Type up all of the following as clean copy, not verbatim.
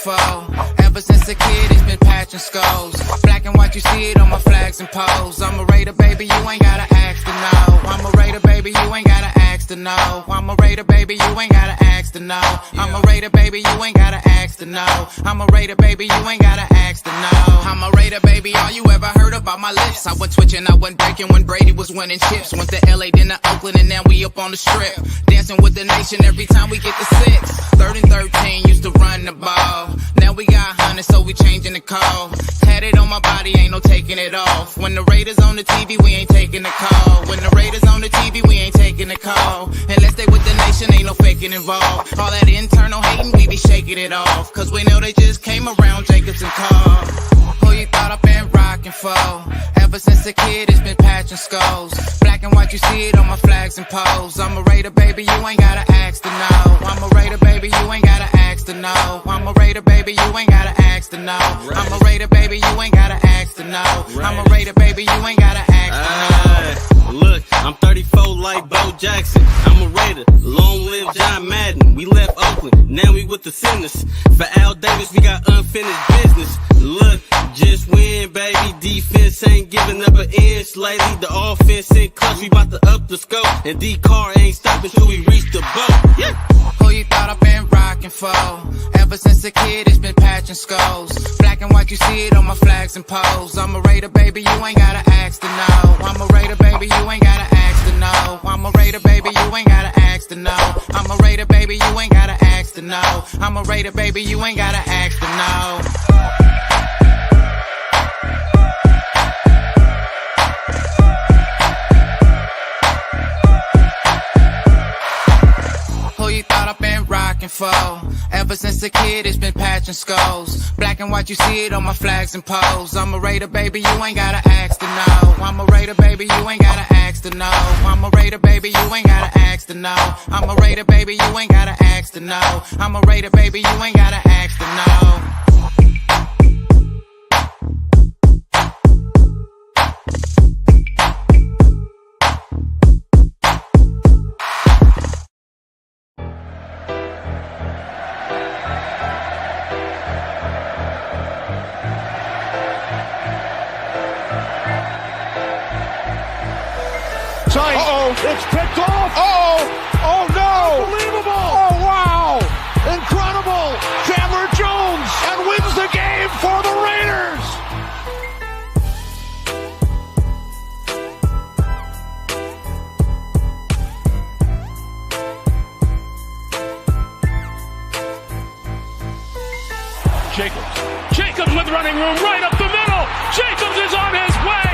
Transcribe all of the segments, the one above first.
for. Ever since a kid, it's been patching skulls. Black and white, you see it on my flags and poles. I'm a Raider, baby, you ain't gotta ask to know. I'm a Raider, baby, you ain't gotta ask to know. I'm a Raider, baby, you ain't gotta ask to know. I'm a Raider, baby, you ain't gotta ask to know. I'm a Raider, baby, you ain't gotta ask to know. I'm a Raider, baby, all you ever heard about my lips. I went twitching, I went breaking when Brady was winning chips. Went to LA, then to Oakland, and now we up on the strip. Dancing with the nation every time we get to 6. 3rd and 13 used to run the ball. Now we got 100, so we changing the call. Tatted on my body, ain't no taking it off. When the Raiders on the TV, we ain't taking the call. When the Raiders on the TV, we ain't taking the call. Unless they with the nation, ain't no faking involved. All that internal hating, we be shaking it off. Cause we know they just came around Jacobs and Carl. Who you thought I've been rocking for? Ever since a kid, it's been patching skulls. Black and white, you see it on my flags and poles. I'm a Raider, baby, you ain't gotta ask to know. I'm a Raider, baby, you ain't gotta ask to know. I'm a Raider, baby, you ain't gotta ask to know. I'm a Raider, baby, you ain't gotta ask to know. I'm a Raider, baby, you ain't gotta ask to know. Look, I'm 34 like Bo Jackson. I'm a Raider. Long live John Madden. We left Oakland, now we with the Sinners. For Al Davis, we got unfinished business. Look, just win, baby. Defense ain't giving up an inch lately. The offense in clutch, we about to up the scope. And D-Car ain't stopping till we reach the boat. Yeah. Who you thought I've been rocking for? Ever since a kid, it's been patching skulls. Black and white, you see it on my flags and poles. I'm a Raider, baby, you ain't gotta ask to know. I'm a Raider, baby, you ain't gotta ask to know. I'm a Raider, baby, you ain't gotta ask to know. I'm a Raider, baby, you ain't gotta ask to know. I'm a Raider, baby, you ain't gotta ask to know. Who you thought I've been rocking for? Ever since a kid, it's been patching skulls. Black and white, you see it on my flags and poles. I'm a Raider, baby, you ain't gotta ask to know. I'm a Raider, baby, you ain't gotta ask to know. I'm a Raider, baby, you ain't gotta ask to know. I'm a Raider, baby, you ain't gotta ask to know. I'm a Raider, baby, you ain't gotta ask to know. It's picked off. Oh no. Unbelievable. Oh, wow. Incredible. Chandler Jones and wins the game for the Raiders. Jacobs with running room right up the middle. Jacobs is on his way.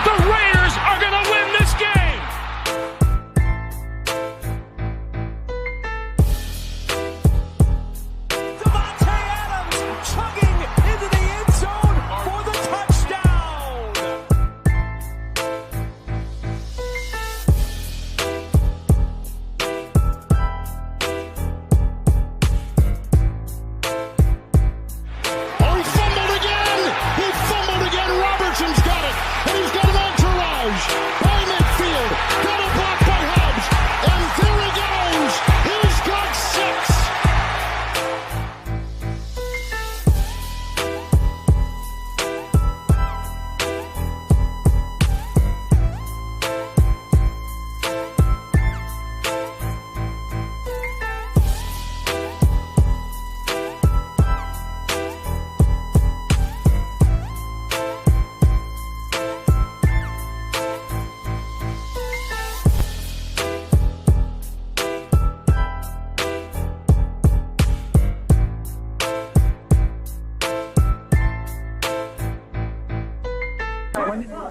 The Raiders are going to win this game.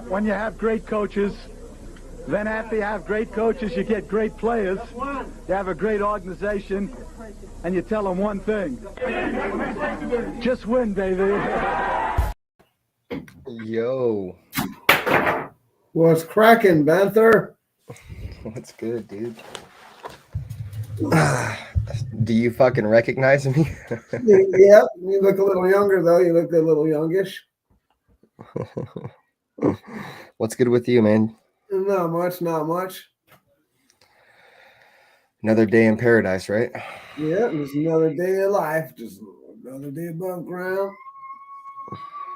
When you have great coaches, then after you have great coaches, you get great players. You have a great organization, and you tell them one thing. Just win, baby. Yo. What's cracking, Banther? What's good, dude? Do you fucking recognize me? Yeah, you look a little younger, though. You look a little youngish. What's good with you, man? Not much, not much. Another day in paradise, right? Yeah, just another day of life. Just Brother D above ground.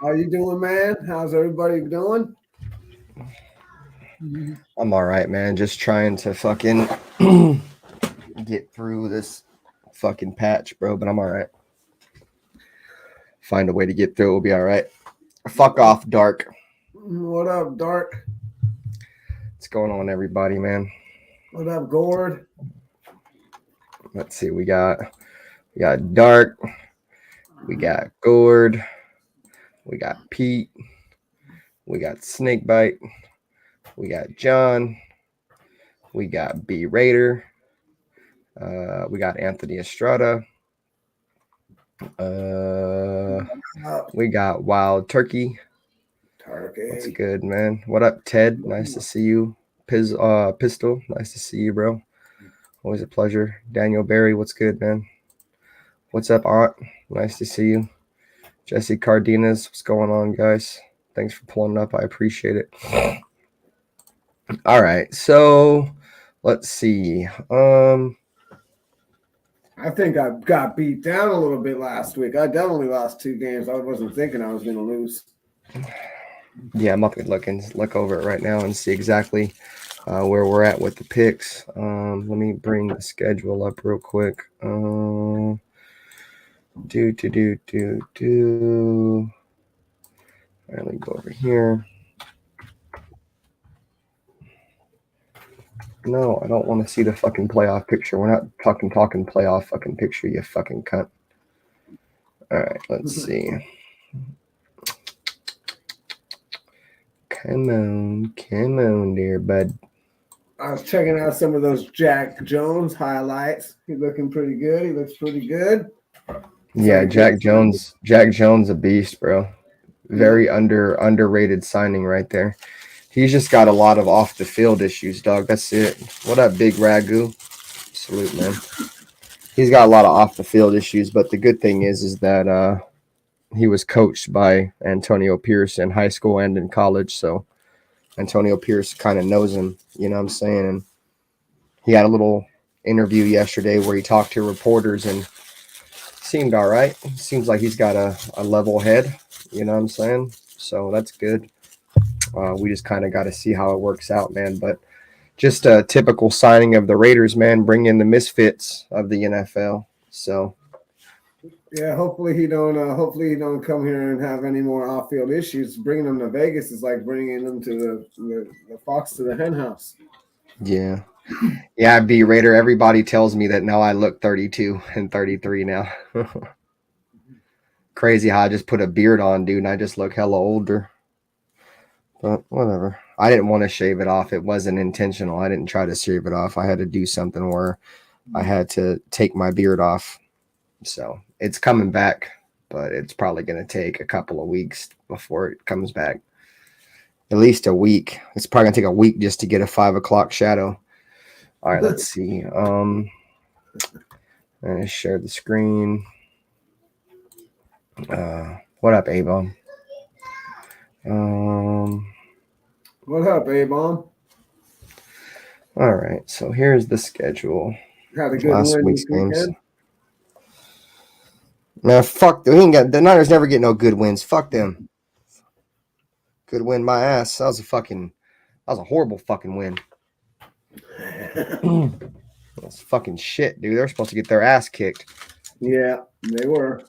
How you doing, man? How's everybody doing? I'm all right, man. Just trying to fucking get through this fucking patch, bro, but I'm all right. Find a way to get through. We'll be all right. Fuck off, Dark. What up, Dark? What's going on, everybody, man? What up, Gord? Let's see. We got Dark. We got Gord. We got Pete. We got Snakebite. We got John. We got B Raider. We got Anthony Estrada. We got Wild Turkey. What's good, man? What up, Ted? Nice to see you. Pistol. Nice to see you, bro. Always a pleasure. Daniel Barry, what's good, man? What's up, Aunt? Nice to see you. Jesse Cardenas, what's going on, guys? Thanks for pulling up. I appreciate it. All right, so let's see. I think I got beat down a little bit last week. I definitely lost 2 games. I wasn't thinking I was going to lose. Yeah, I'm up to look over it right now and see exactly where we're at with the picks. Let me bring the schedule up real quick. All right, let me go over here. No, I don't want to see the fucking playoff picture. We're not talking playoff fucking picture, you fucking cunt. All right, let's see. Come on there, bud. I was checking out some of those Jack Jones highlights. He's looking pretty good. He looks pretty good. Yeah, Jack Jones, a beast, bro. Very underrated signing right there. He's just got a lot of off the field issues, dog. That's it. What up, Big Ragu? Salute, man. He's got a lot of off the field issues, but the good thing is that he was coached by Antonio Pierce in high school and in college, so Antonio Pierce kind of knows him, you know what I'm saying? And he had a little interview yesterday where he talked to reporters and seemed all right. Seems like he's got a level head, you know what I'm saying? So that's good. We just kind of got to see how it works out, man. But just a typical signing of the Raiders, man, bring in the misfits of the NFL. So yeah, hopefully he don't come here and have any more off-field issues. Bringing them to Vegas is like bringing them to the fox to the hen house. Yeah, B Raider. Everybody tells me that now I look 32 and 33 now. Crazy how I just put a beard on, dude, and I just look hella older. But whatever. I didn't want to shave it off. It wasn't intentional. I didn't try to shave it off. I had to do something where I had to take my beard off. So it's coming back, but it's probably going to take a couple of weeks before it comes back. At least a week. It's probably going to take a week just to get a 5 o'clock shadow. All right, let's see. I shared the screen. What up, A-Bomb? What up, A-Bomb? All right, so here's the schedule. Had a good Last win week's this weekend. games. Nah, fuck. The Niners never get no good wins. Fuck them. Good win, my ass. That was a horrible fucking win. That's fucking shit, dude. They're supposed to get their ass kicked. Yeah, they were.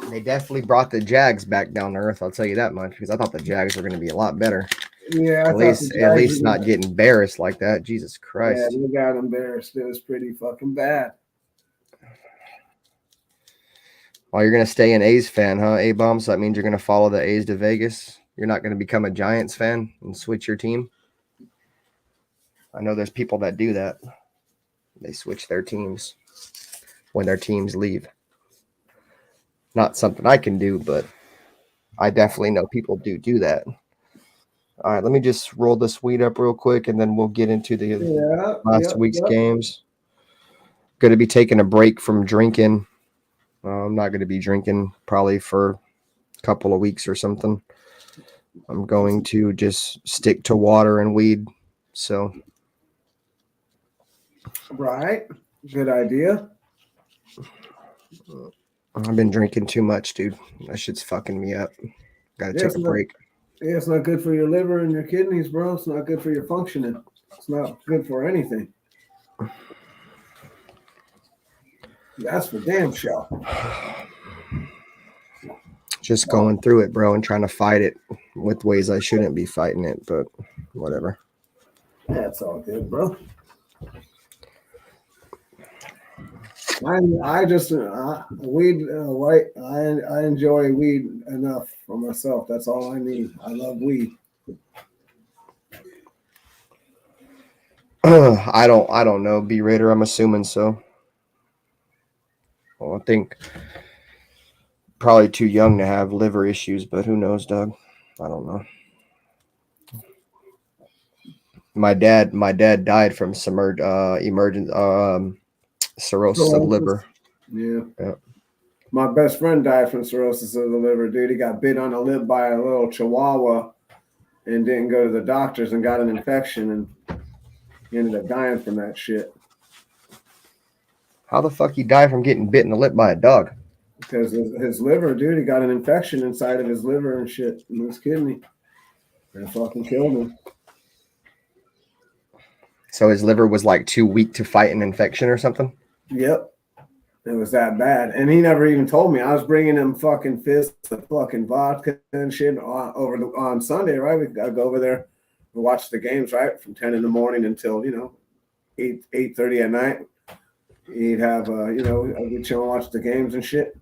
They definitely brought the Jags back down to earth. I'll tell you that much, because I thought the Jags were going to be a lot better. Yeah, at least not get embarrassed like that. Jesus Christ. Yeah, they got embarrassed. It was pretty fucking bad. Well, you're going to stay an A's fan, huh, A-Bomb? So that means you're going to follow the A's to Vegas? You're not going to become a Giants fan and switch your team? I know there's people that do that. They switch their teams when their teams leave. Not something I can do, but I definitely know people do that. All right, let me just roll this weed up real quick, and then we'll get into the last week's games. Going to be taking a break from drinking. I'm not going to be drinking probably for a couple of weeks or something. I'm going to just stick to water and weed. So, right, good idea. I've been drinking too much, dude. That shit's fucking me up. Gotta take a break. Yeah, it's not good for your liver and your kidneys, bro. It's not good for your functioning. It's not good for anything. That's for damn sure. Just going through it, bro, and trying to fight it with ways I shouldn't be fighting it, but whatever. That's all good, bro. I just weed. I enjoy weed enough for myself. That's all I need. I love weed. I don't know. B Raider, I'm assuming so. Well, I think probably too young to have liver issues, but who knows, Doug? I don't know. My dad died from some emergent cirrhosis of liver. Yeah. My best friend died from cirrhosis of the liver, dude. He got bit on the lip by a little chihuahua and didn't go to the doctors and got an infection, and he ended up dying from that shit. How the fuck he died from getting bit in the lip by a dog? Because his liver, dude, he got an infection inside of his liver and shit in his kidney. And it fucking killed him. So his liver was like too weak to fight an infection or something? Yep. It was that bad. And he never even told me. I was bringing him fucking fists of fucking vodka and shit on Sunday, right? I'd go over there and watch the games, right? From 10 in the morning until, 8:30 at night. He'd have, I'd be chilling, watch the games and shit.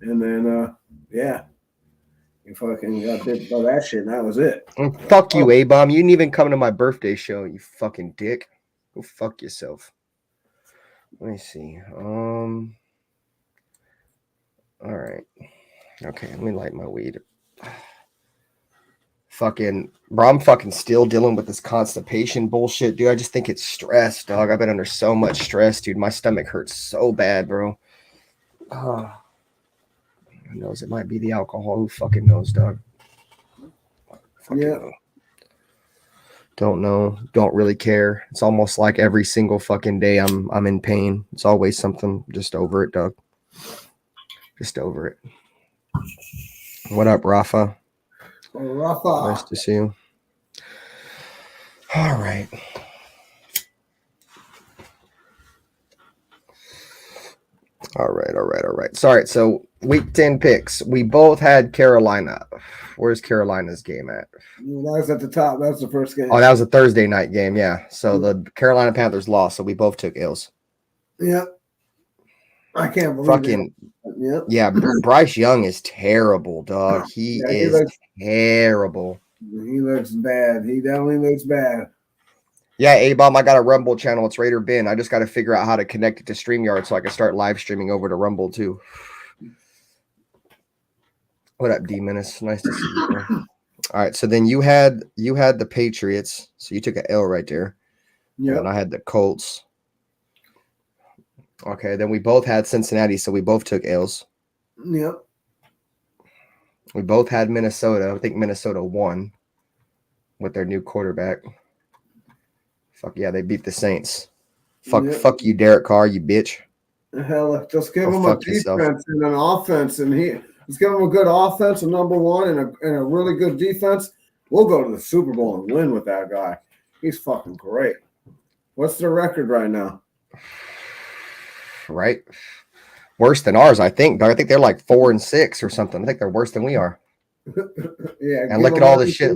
And then, he fucking got bit by that shit, and that was it. Fuck you, A-Bomb. You didn't even come to my birthday show, you fucking dick. Go fuck yourself. Let me see. All right. Okay, let me light my weed. Fucking, bro, I'm fucking still dealing with this constipation bullshit, dude. I just think it's stress, dog. I've been under so much stress, dude. My stomach hurts so bad, bro. Who knows? It might be the alcohol. Who fucking knows, dog? Know. Don't know. Don't really care. It's almost like every single fucking day I'm in pain. It's always something. Just over it, dog. Just over it. What up, Rafa? Rafa. Nice to see you. All right. All right. Sorry. So week 10 picks. We both had Carolina. Where's Carolina's game at? That was at the top. That was the first game. Oh, that was a Thursday night game. Yeah. So the Carolina Panthers lost. So we both took Ills. Yep. I can't believe it. Yep. Yeah. Bryce Young is terrible, dog. He is terrible. He looks bad. He definitely looks bad. Yeah, A-Bomb, I got a Rumble channel. It's RaiderBen. I just got to figure out how to connect it to StreamYard so I can start live streaming over to Rumble too. What up, D-Menace? Nice to see you, bro. All right, so then you had the Patriots, so you took an L right there. Yeah. And I had the Colts. Okay, then we both had Cincinnati, so we both took L's. Yep. We both had Minnesota. I think Minnesota won with their new quarterback. Fuck yeah, they beat the Saints. Fuck you, Derek Carr, you bitch. Hell, just give him a defense and an offense, and let's give him a good offense, a number one, and a really good defense. We'll go to the Super Bowl and win with that guy. He's fucking great. What's their record right now? Right, worse than ours, I think. I think they're like 4-6 or something. I think they're worse than we are. Yeah, and look at all the shit.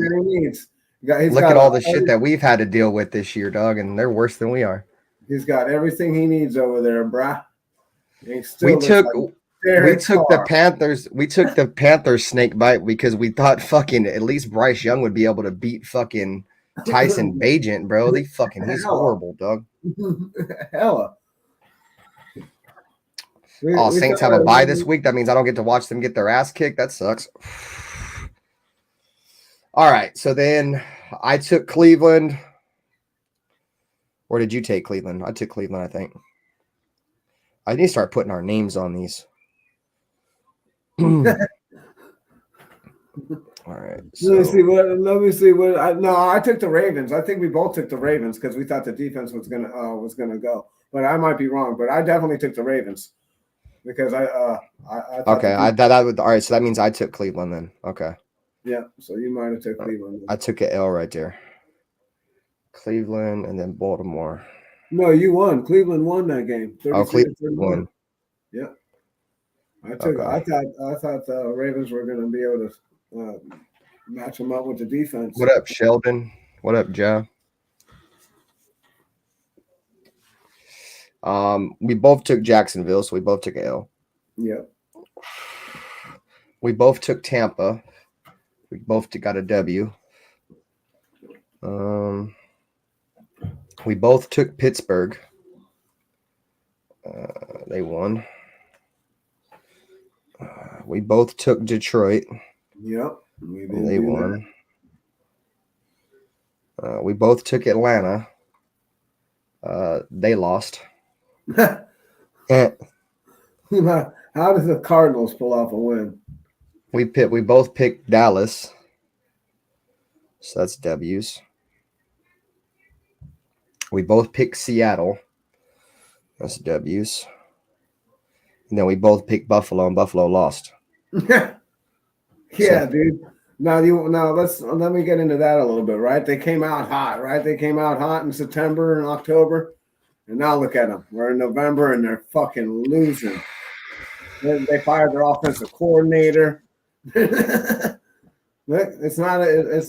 Look at all the shit that we've had to deal with this year, dog, and they're worse than we are. He's got everything he needs over there, brah. We took the Panthers. We took the Panthers snake bite because we thought fucking at least Bryce Young would be able to beat fucking Tyson Bagent, bro. He's horrible, dog. Hella. Saints have a bye this week. That means I don't get to watch them get their ass kicked. That sucks. All right, so then I took Cleveland. Or did you take Cleveland? I took Cleveland, I think. I need to start putting our names on these. All right. So. Let me see what. I took the Ravens. I think we both took the Ravens because we thought the defense was gonna go. But I might be wrong. But I definitely took the Ravens. because I thought Okay, that would all right. So that means I took Cleveland then. Okay, yeah. So you might have took Cleveland. I took an L right there. Cleveland and then Baltimore. No, you won. Cleveland won that game. 33 to 31. Won. Yeah. I thought the Ravens were going to be able to match them up with the defense. What up, Sheldon? What up, Joe? We both took Jacksonville, so we both took an L. Yep. We both took Tampa. We both got a W. We both took Pittsburgh. They won. We both took Detroit. Yep. They won. We both took Atlanta. They lost. How does the Cardinals pull off a win? We both picked Dallas. So that's W's. We both picked Seattle. That's W's. And then we both picked Buffalo, and Buffalo lost. Yeah, so, dude. Let me get into that a little bit, right? They came out hot, right? They came out hot in September and October. And now look at them. We're in November and they're fucking losing. They fired their offensive coordinator. Look, it's not a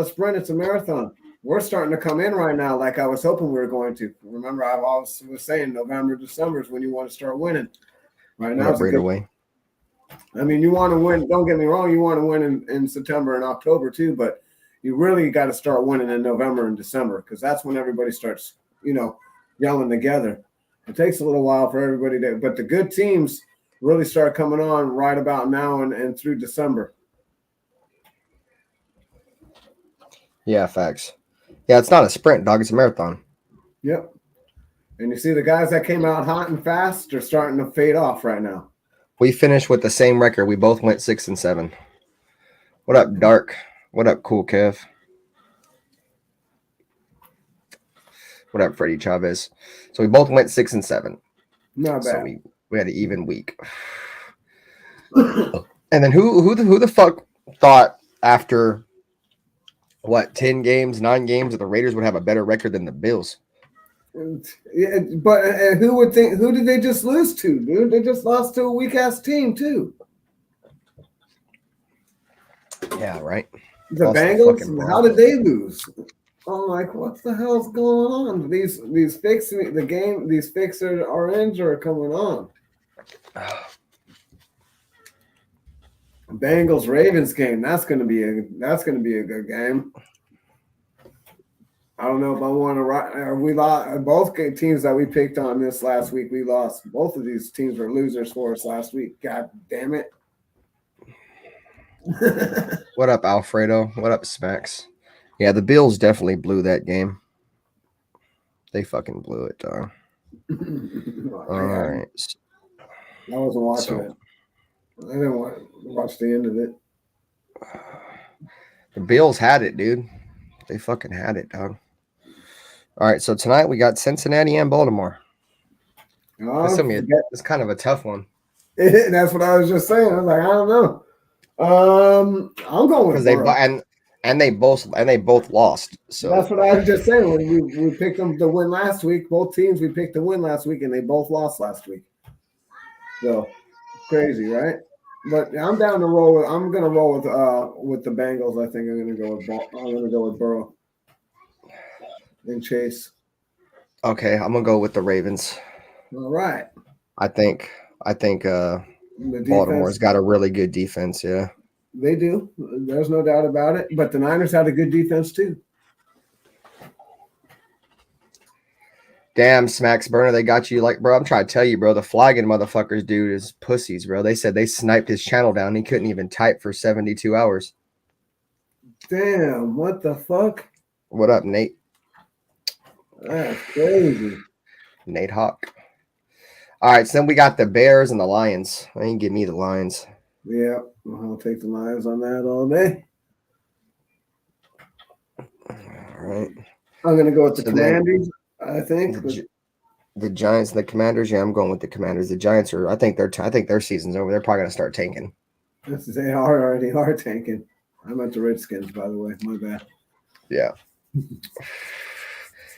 sprint, it's a marathon. We're starting to come in right now like I was hoping we were going to. Remember, I always was saying November, December is when you want to start winning. Right now, it's a good way. I mean, you want to win. Don't get me wrong. You want to win in September and October too, but you really got to start winning in November and December because that's when everybody starts, yelling together. It takes a little while for everybody to, but the good teams really start coming on right about now and through December. Yeah, facts. Yeah, it's not a sprint, dog. It's a marathon. Yep. And you see the guys that came out hot and fast are starting to fade off right now. We finished with the same record. We both went 6-7. What up, Dark? What up, Cool Kev? What up, Freddie Chavez? So we both went 6-7. Not bad. So we had an even week. And then who the fuck thought after 10 games, 9 games that the Raiders would have a better record than the Bills? Yeah, but who would think? Who did they just lose to, dude? They just lost to a weak ass team too. Yeah, right. The Bengals. How did they lose? I'm like, what the hell's going on? These fixing the game. These fixer orange are coming on. Bengals Ravens game. That's gonna be a good game. I don't know if I want to. We lost both teams that we picked on this last week. We lost. Both of these teams were losers for us last week. God damn it! What up, Alfredo? What up, Smacks? Yeah, the Bills definitely blew that game. They fucking blew it, dog. All right. I wasn't watching it. I didn't watch the end of it. The Bills had it, dude. They fucking had it, dog. All right, so tonight we got Cincinnati and Baltimore. It's kind of a tough one. That's what I was just saying. I was like, I don't know. I'm going with Burrow. And they both lost. So that's what I was just saying. When we picked them to win last week, both teams we picked to win last week, and they both lost last week. So crazy, right? But I'm down to roll. I'm gonna roll with the Bengals. I think I'm gonna go with Burrow and Chase. Okay, I'm gonna go with the Ravens. All right. I think Baltimore's got a really good defense. Yeah, they do. There's no doubt about it. But the Niners had a good defense too. Damn, Smacks Burner, they got you bro. I'm trying to tell you, bro. The flagging motherfuckers, dude, is pussies, bro. They said they sniped his channel down. He couldn't even type for 72 hours. Damn, what the fuck? What up, Nate? That's crazy. Nate Hawk. All right, so then we got the Bears and the Lions. I ain't give me the Lions. Yeah, I'll take the Lions on that all day. All right. I'm gonna go with the Commanders. I think The Giants and the Commanders. Yeah, I'm going with the Commanders. The Giants are. I think their season's over. They're probably gonna start tanking. They already are tanking. I meant the Redskins, by the way. My bad. Yeah.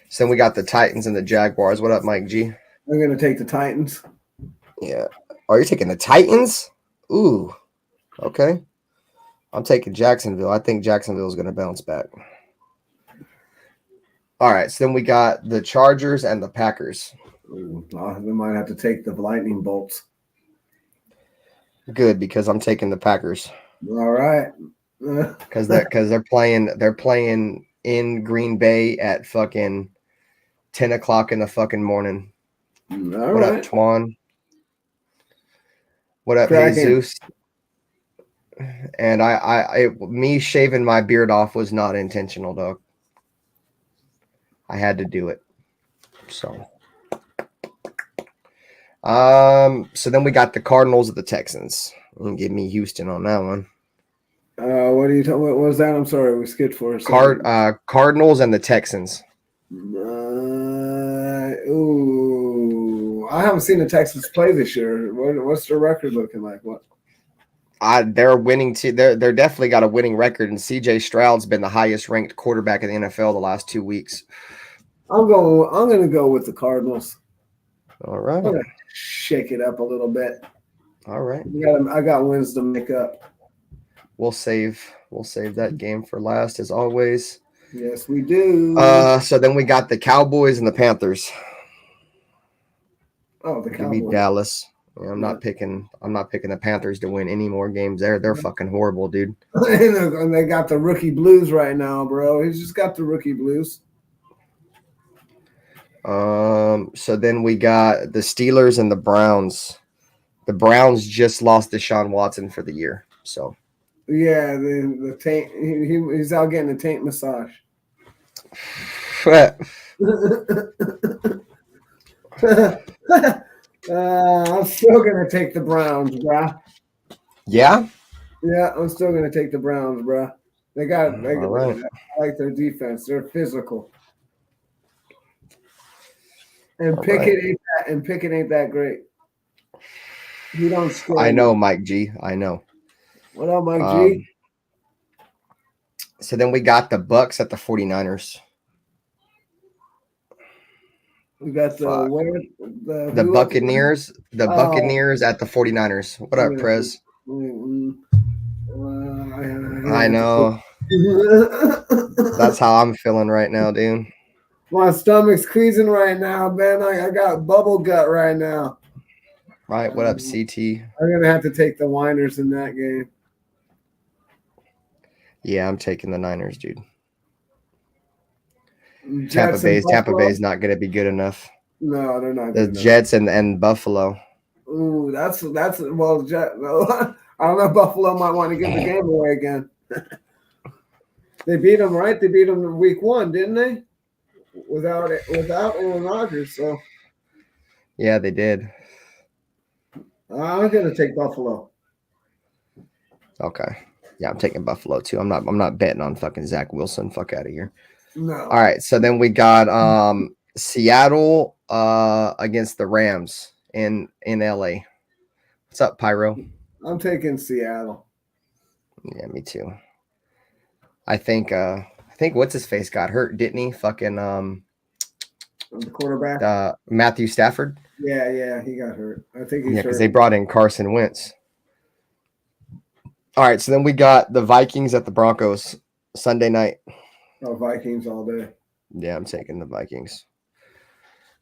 So then we got the Titans and the Jaguars. What up, Mike G? I'm gonna take the Titans. Yeah. Oh, you're taking the Titans? Ooh. Okay. I'm taking Jacksonville. I think Jacksonville is gonna bounce back. All right. So then we got the Chargers and the Packers. We might have to take the lightning bolts. Good, because I'm taking the Packers. All right. Because they're playing in Green Bay at fucking 10 o'clock in the fucking morning. All What right. up, Twan? What up, Cracking. Jesus? And me shaving my beard off was not intentional, dog. I had to do it. So then we got the Cardinals of the Texans. Give me Houston on that one. What are you talking? What was that? I'm sorry, we skipped for a second. Cardinals and the Texans. Ooh, I haven't seen the Texans play this year. What's their record looking like? What? They're winning. They're definitely got a winning record, and CJ Stroud's been the highest ranked quarterback in the NFL the last 2 weeks. I'm going to go with the Cardinals. All right. I'm going to shake it up a little bit. All right. I got wins to make up. We'll save that game for last as always. Yes, we do. So then we got the Cowboys and the Panthers. Oh, the Give me Cowboys. Dallas. Yeah, I'm not picking the Panthers to win any more games. They're fucking horrible, dude. And they got the rookie blues right now, bro. He's just got the rookie blues. So then we got the Steelers and the Browns. The Browns just lost Deshaun Watson for the year. So yeah, the taint. He's out getting a taint massage. I'm still gonna take the Browns, bruh. Yeah. Yeah, I'm still gonna take the Browns, bruh. They right. I like their defense. They're physical. And All Pickett ain't that great. You don't scare I me. know, Mike G. I know. What up, Mike G? So then we got the Bucks at the 49ers. We got the Buccaneers. The Buccaneers at the 49ers. What up, Prez? I know. That's how I'm feeling right now, dude. My stomach's squeezing right now, man. I got bubble gut right now. Right. What up, CT? I'm gonna have to take the Winers in that game. Yeah, I'm taking the Niners, dude. Jets Tampa Bay's not gonna be good enough. No, they're not. The Jets and Buffalo. Ooh, that's well, I don't know. Buffalo might want to give the game away again. They beat them, right? They beat them in week 1, didn't they? Without Aaron Rodgers, so yeah, they did. I'm gonna take Buffalo. Okay. Yeah, I'm taking Buffalo too. I'm not betting on fucking Zach Wilson. Fuck out of here. No. All right. So then we got Seattle against the Rams in LA. What's up, Pyro? I'm taking Seattle. Yeah, me too. I think what's his face got hurt, didn't he? Fucking The quarterback. Matthew Stafford. Yeah, he got hurt. I think he's hurt. Because they brought in Carson Wentz. All right, so then we got the Vikings at the Broncos Sunday night. Oh, Vikings all day. Yeah, I'm taking the Vikings.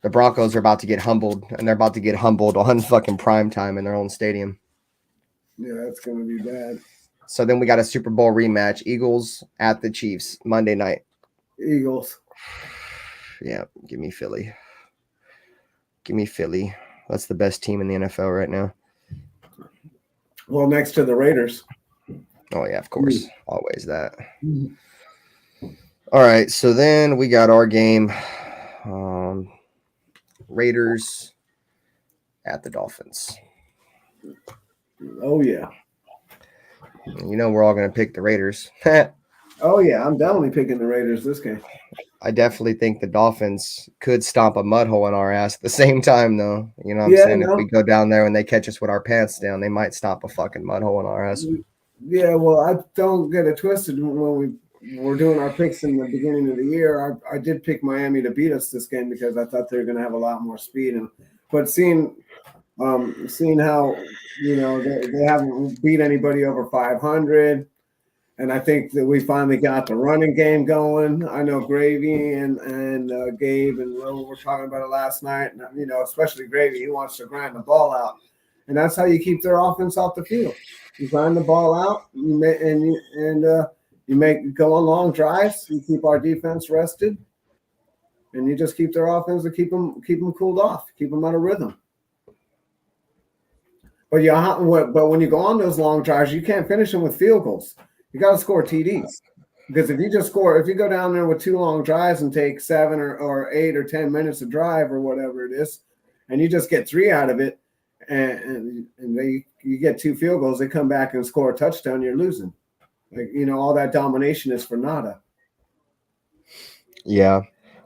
The Broncos are about to get humbled, and they're about to get humbled on fucking prime time in their own stadium. Yeah, that's going to be bad. So then we got a Super Bowl rematch. Eagles at the Chiefs Monday night. Eagles. Yeah, give me Philly. Give me Philly. That's the best team in the NFL right now. Well, next to the Raiders. Oh, yeah, of course. Always that. All right, so then we got our game. Raiders at the Dolphins. Oh, yeah. You know we're all going to pick the Raiders. Oh yeah, I'm definitely picking the Raiders this game. I definitely think the Dolphins could stomp a mud hole in our ass at the same time, though. You know what I'm Yeah, saying? If no. we go down there and they catch us with our pants down, they might stomp a fucking mud hole in our ass. Yeah, well, I don't get it twisted. When we were doing our picks in the beginning of the year, I did pick Miami to beat us this game because I thought they were going to have a lot more speed. But seeing how they haven't beat anybody over 500, and I think that we finally got the running game going. I know Gravy and Gabe and Will were talking about it last night. And, especially Gravy, he wants to grind the ball out, and that's how you keep their offense off the field. You grind the ball out, you make go on long drives. You keep our defense rested, and you just keep their offense to keep them cooled off, keep them out of rhythm. But when you go on those long drives, you can't finish them with field goals. You got to score TDs, because if you go down there with 2 long drives and take 7 or 8 or 10 minutes to drive or whatever it is, and you just get 3 out of it, and you get 2 field goals, they come back and score a touchdown, you're losing. All that domination is for nada. Yeah.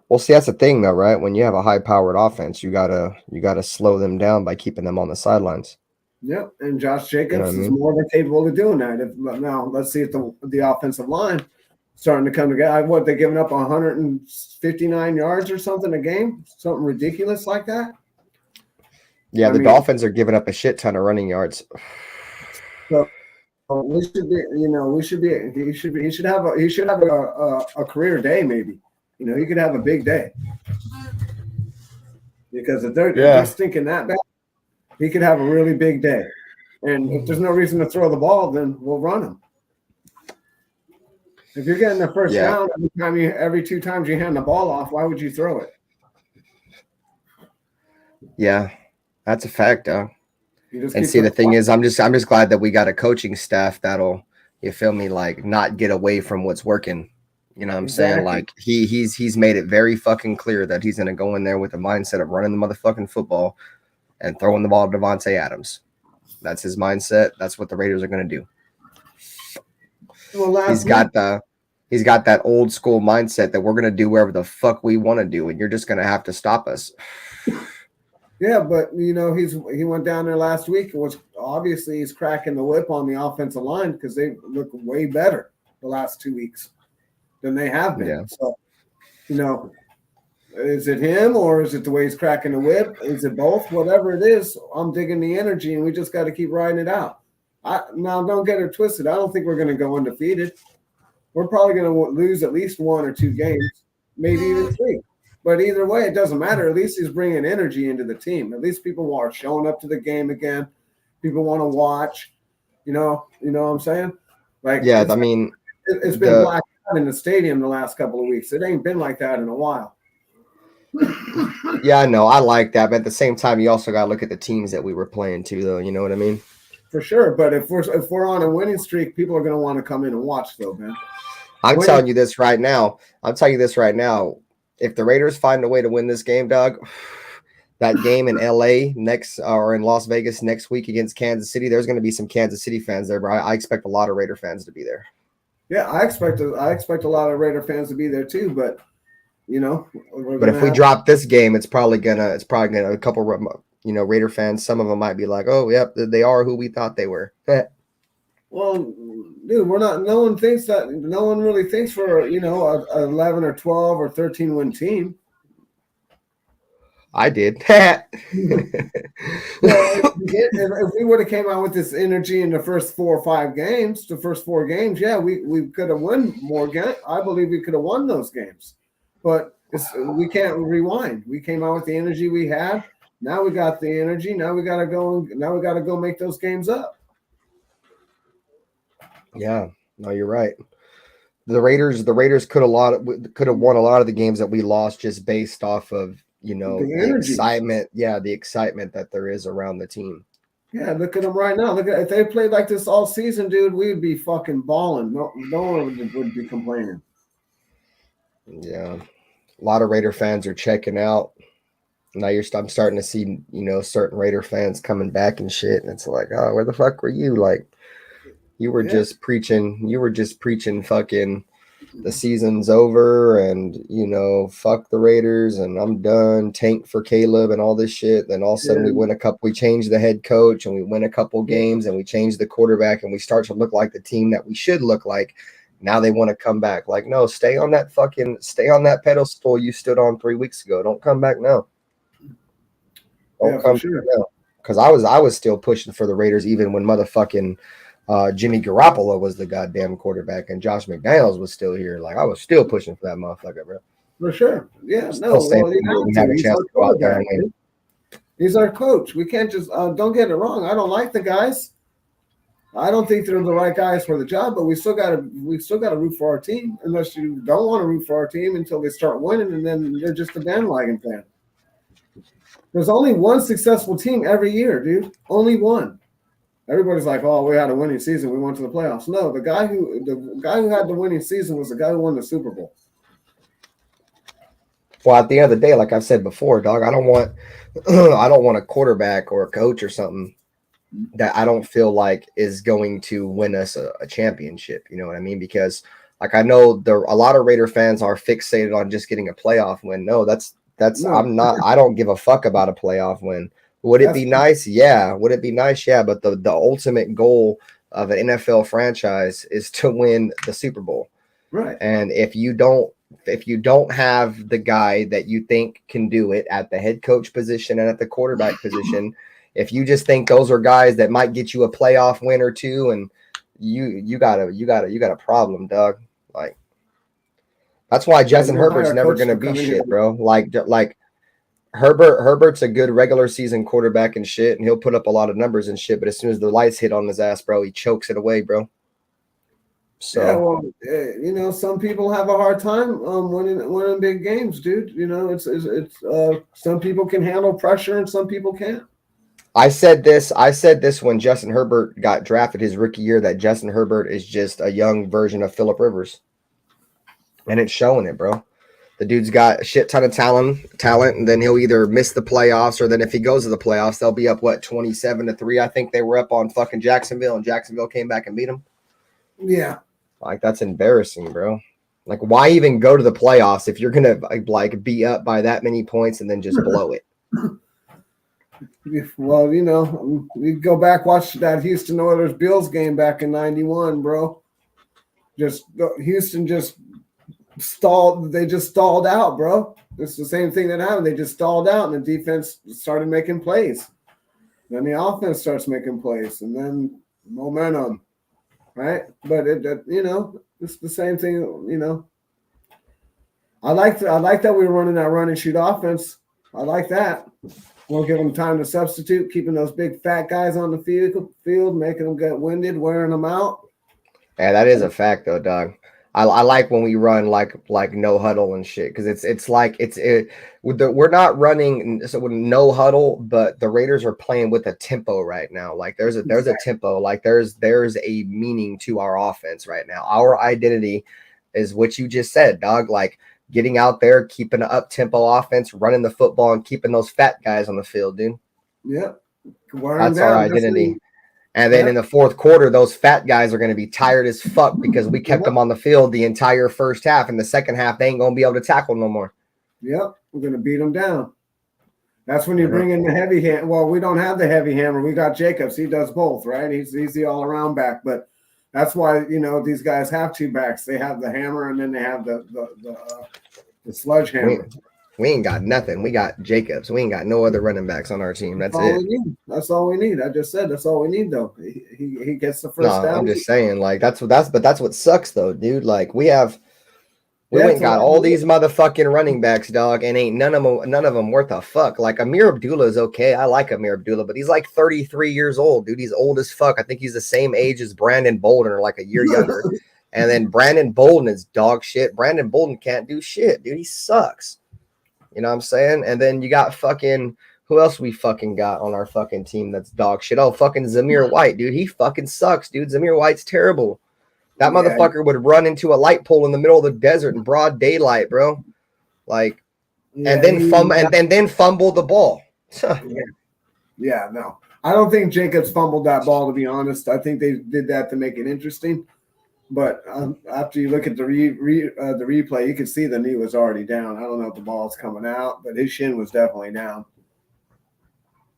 Well, see, that's the thing, though, right? When you have a high-powered offense, you gotta slow them down by keeping them on the sidelines. Yep, and Josh Jacobs is more than capable of doing that. Now, let's see if the offensive line starting to come together. What, they're giving up 159 yards or something a game? Something ridiculous like that? Yeah, the Dolphins are giving up a shit ton of running yards. So he should have a career day, maybe. He could have a big day. Because if they're stinking that bad, he could have a really big day. And if there's no reason to throw the ball, then we'll run him. If you're getting the first down every 2 times you hand the ball off, why would you throw it? Yeah, that's a fact, though. And see, the thing is, I'm just glad that we got a coaching staff that'll, you feel me, like not get away from what's working. You know what I'm saying? Like he's made it very fucking clear that he's gonna go in there with the mindset of running the motherfucking football and throwing the ball to Devontae Adams. That's his mindset. That's what the Raiders are going to do. Well, he's got that old school mindset that we're going to do whatever the fuck we want to do, and you're just going to have to stop us. Yeah, but he went down there last week, and obviously he's cracking the whip on the offensive line because they look way better the last 2 weeks than they have been. Yeah. So, is it him or is it the way he's cracking the whip? Is it both? Whatever it is, I'm digging the energy, and we just got to keep riding it out. Now, don't get it twisted. I don't think we're going to go undefeated. We're probably going to lose at least 1 or 2 games, maybe even 3. But either way, it doesn't matter. At least he's bringing energy into the team. At least people are showing up to the game again. People want to watch. You know what I'm saying? Yeah, I mean, it's been black out in the stadium the last couple of weeks. It ain't been like that in a while. Yeah, I know. I like that, but at the same time, you also got to look at the teams that we were playing too, though. You know what I mean? For sure. But if we're on a winning streak, people are going to want to come in and watch, though, man. I'm telling you this right now. If the Raiders find a way to win this game, dog, that game in LA or in Las Vegas next week against Kansas City, there's going to be some Kansas City fans there, bro. I expect a lot of Raider fans to be there. Yeah, I expect a lot of Raider fans to be there too, but. But if we drop this game, it's probably gonna a couple, Raider fans. Some of them might be like, "Oh, yep, they are who we thought they were." Well, dude, we're not. No one thinks that. No one really thinks for a 11 or 12 or 13 win team. I did. If we would have came out with this energy in the first 4 or 5 games, yeah, we could have won more games. I believe we could have won those games. But we can't rewind. We came out with the energy we had. Now we got the energy. Now we gotta go. Now we gotta go make those games up. Yeah, no, you're right. The Raiders could have won a lot of the games that we lost just based off of the excitement. Yeah, the excitement that there is around the team. Yeah, look at them right now. If they played like this all season, dude, we'd be fucking balling. No one would be complaining. Yeah, a lot of Raider fans are checking out. Now I'm starting to see, certain Raider fans coming back and shit. And it's like, oh, where the fuck were you? Like, you were just preaching fucking the season's over and, fuck the Raiders and I'm done, tank for Caleb and all this shit. Then all of a sudden we change the head coach and we win a couple games and we change the quarterback and we start to look like the team that we should look like. Now they want to come back. Like, no, stay on that pedestal you stood on 3 weeks ago. Don't come back now. Don't come back now. Because I was still pushing for the Raiders even when motherfucking Jimmy Garoppolo was the goddamn quarterback and Josh McDaniels was still here. Like, I was still pushing for that motherfucker, bro. For sure. Yeah, he's our coach. We can't just don't get it wrong. I don't like the guys. I don't think they're the right guys for the job, but we still gotta root for our team. Unless you don't want to root for our team until they start winning, and then they're just a bandwagon fan. There's only one successful team every year, dude. Only one. Everybody's like, "Oh, we had a winning season. We went to the playoffs." No, the guy who had the winning season was the guy who won the Super Bowl. Well, at the end of the day, like I've said before, dog, I don't want a quarterback or a coach or something that I don't feel like is going to win us a championship. You know what I mean? Because like I know a lot of Raider fans are fixated on just getting a playoff win. No, I don't give a fuck about a playoff win. Would it be nice? Yeah. Would it be nice? Yeah. But the ultimate goal of an NFL franchise is to win the Super Bowl. Right. And if you don't have the guy that you think can do it at the head coach position and at the quarterback position, if you just think those are guys that might get you a playoff win or two, and you got a problem, Doug. Like that's why Justin Herbert's never going to be shit, bro. Like Herbert's a good regular season quarterback and shit, and he'll put up a lot of numbers and shit. But as soon as the lights hit on his ass, bro, he chokes it away, bro. So some people have a hard time winning big games, dude. It's some people can handle pressure and some people can't. I said this when Justin Herbert got drafted his rookie year, that Justin Herbert is just a young version of Phillip Rivers. And it's showing it, bro. The dude's got a shit ton of talent, and then he'll either miss the playoffs, or then if he goes to the playoffs, they'll be up 27-3. I think they were up on fucking Jacksonville, and Jacksonville came back and beat them. Yeah. Like, that's embarrassing, bro. Like, why even go to the playoffs if you're gonna like be up by that many points and then just blow it? Well, you go back, watch that Houston Oilers Bills game back in '91, bro. Houston just stalled. They just stalled out, bro. It's the same thing that happened. They just stalled out, and the defense started making plays. Then the offense starts making plays, and then momentum, right? But it's the same thing. I like that we were running that run and shoot offense. I like that. We'll give them time to substitute, keeping those big fat guys on the field, making them get winded, wearing them out. Yeah, that is a fact, though, dog. I like when we run like no huddle and shit, because we're not running with no huddle, but the Raiders are playing with a tempo right now. Like there's a tempo, like there's a meaning to our offense right now. Our identity is what you just said, dog. Like getting out there, keeping an up-tempo offense, running the football, and keeping those fat guys on the field, dude. Yeah. That's our identity. And then in the fourth quarter, those fat guys are going to be tired as fuck because we kept them on the field the entire first half. In the second half, they ain't going to be able to tackle no more. Yep. We're going to beat them down. That's when you bring in the heavy hand. Well, we don't have the heavy hammer. We got Jacobs. He does both, right? He's the all-around back. But that's why, these guys have two backs. They have the hammer, and then they have the sledgehammer. We ain't got nothing. We got Jacobs. We ain't got no other running backs on our team. That's it. That's all we need. I just said that's all we need, though. He gets the first down. I'm just saying, like that's what sucks, though, dude. Like we ain't got all these motherfucking running backs, dog, and ain't none of them worth a fuck. Like Amir Abdullah is okay. I like Amir Abdullah, but he's like 33 years old, dude. He's old as fuck. I think he's the same age as Brandon Bolden, or like a year younger. And then Brandon Bolden is dog shit. Brandon Bolden can't do shit, dude. He sucks. You know what I'm saying? And then you got fucking who else we fucking got on our fucking team that's dog shit? Oh, fucking Zamir White, dude. He fucking sucks, dude. Zamir White's terrible. That motherfucker would run into a light pole in the middle of the desert in broad daylight, bro. Like, and then fumble the ball. Yeah, no. I don't think Jacobs fumbled that ball, to be honest. I think they did that to make it interesting. But after you look at the replay, you can see the knee was already down. I don't know if the ball's coming out, but his shin was definitely down.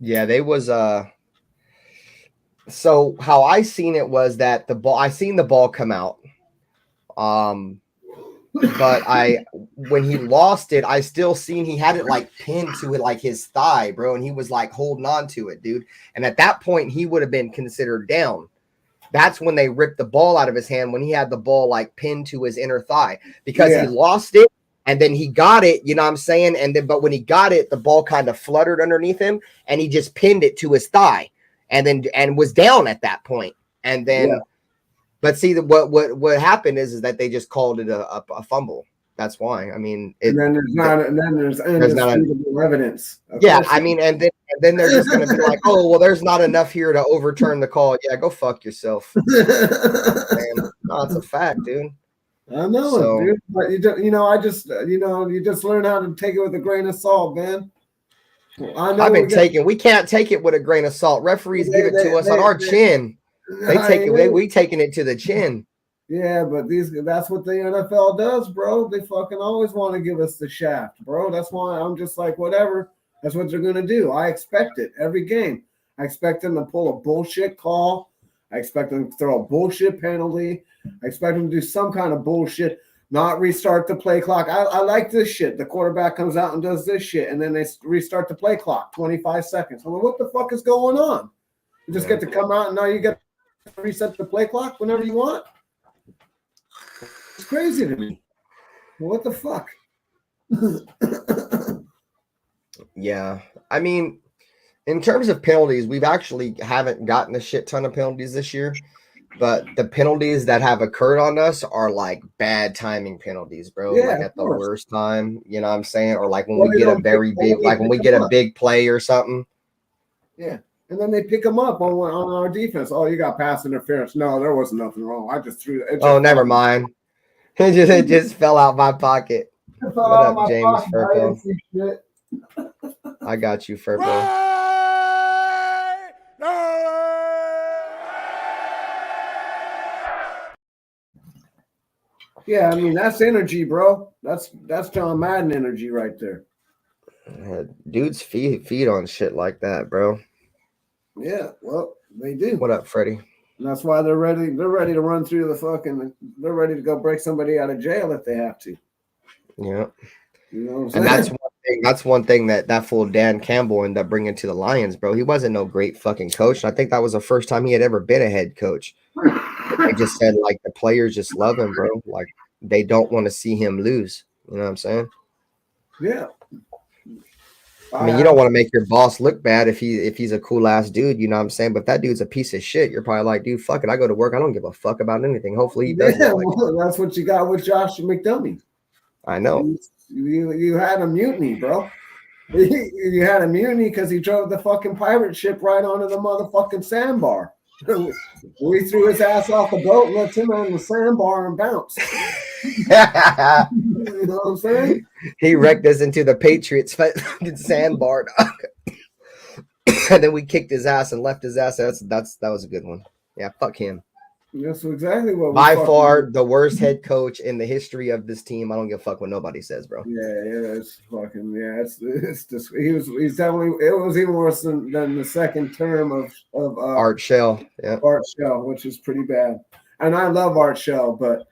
Yeah, they was so how I seen it was that I seen the ball come out. But when he lost it, I still seen he had it like pinned to it, like his thigh, bro, and he was like holding on to it, dude. And at that point, he would have been considered down. That's when they ripped the ball out of his hand, when he had the ball like pinned to his inner thigh, because he lost it and then he got it, you know what I'm saying? And then, but when he got it, the ball kind of fluttered underneath him and he just pinned it to his thigh and was down at that point. And then, but see, what happened is that they just called it a fumble. That's why. I mean, and then there's indisputable evidence. Yeah, I mean, and then they're just going to be like, oh, well, there's not enough here to overturn the call. Yeah, go fuck yourself. Man, no, it's a fact, dude. I know, dude. But you just learn how to take it with a grain of salt, man. I know we can't take it with a grain of salt. Referees give it to us on our chin. They take it. We taking it to the chin. Yeah, but that's what the NFL does, bro. They fucking always want to give us the shaft, bro. That's why I'm just like, whatever. That's what they're going to do. I expect it every game. I expect them to pull a bullshit call. I expect them to throw a bullshit penalty. I expect them to do some kind of bullshit, not restart the play clock. I like this shit. The quarterback comes out and does this shit, and then they restart the play clock, 25 seconds. I'm like, what the fuck is going on? You just get to come out, and now you get to reset the play clock whenever you want? It's crazy to me. What the fuck? Yeah. I mean, in terms of penalties, we've actually haven't gotten a shit ton of penalties this year, but the penalties that have occurred on us are like bad timing penalties, bro. Yeah, like at the worst time, you know what I'm saying? Or like when Well, we get a very big, like when we get a big play or something. Yeah. And then they pick them up on our defense. Oh, you got pass interference. No, there wasn't nothing wrong. I just threw it. Oh, never mind. It just fell out my pocket. What up, James Furpo? I got you, Furpo. Yeah, I mean, that's energy, bro. That's John Madden energy right there. Dudes feed on shit like that, bro. Yeah, well, they do. What up, Freddie? And that's why they're ready. They're ready to run through the fucking. They're ready to go break somebody out of jail if they have to. Yeah. You know what I'm saying? And that's one thing that fool Dan Campbell ended up bringing to the Lions, bro. He wasn't no great fucking coach. And I think that was the first time he had ever been a head coach. They just said like the players just love him, bro. Like they don't want to see him lose. You know what I'm saying? Yeah. I mean, you don't want to make your boss look bad if he's a cool ass dude, you know what I'm saying? But if that dude's a piece of shit, you're probably like, dude, fuck it. I go to work. I don't give a fuck about anything. Hopefully he does. That's what you got with Josh McDummy. I know. You had a mutiny, bro. You had a mutiny because he drove the fucking pirate ship right onto the motherfucking sandbar. We threw his ass off the boat and left him on the sandbar and bounced. You know what I'm saying? He wrecked us into the Patriots sandbar, and then we kicked his ass and left his ass. That was a good one. Yeah, fuck him. That's exactly what. By far the worst head coach in the history of this team. I don't give a fuck what nobody says, bro. Yeah, it's fucking it's just he's definitely it was even worse than the second term of Art Shell. Yeah, Art Shell, which is pretty bad. And I love Art Shell, but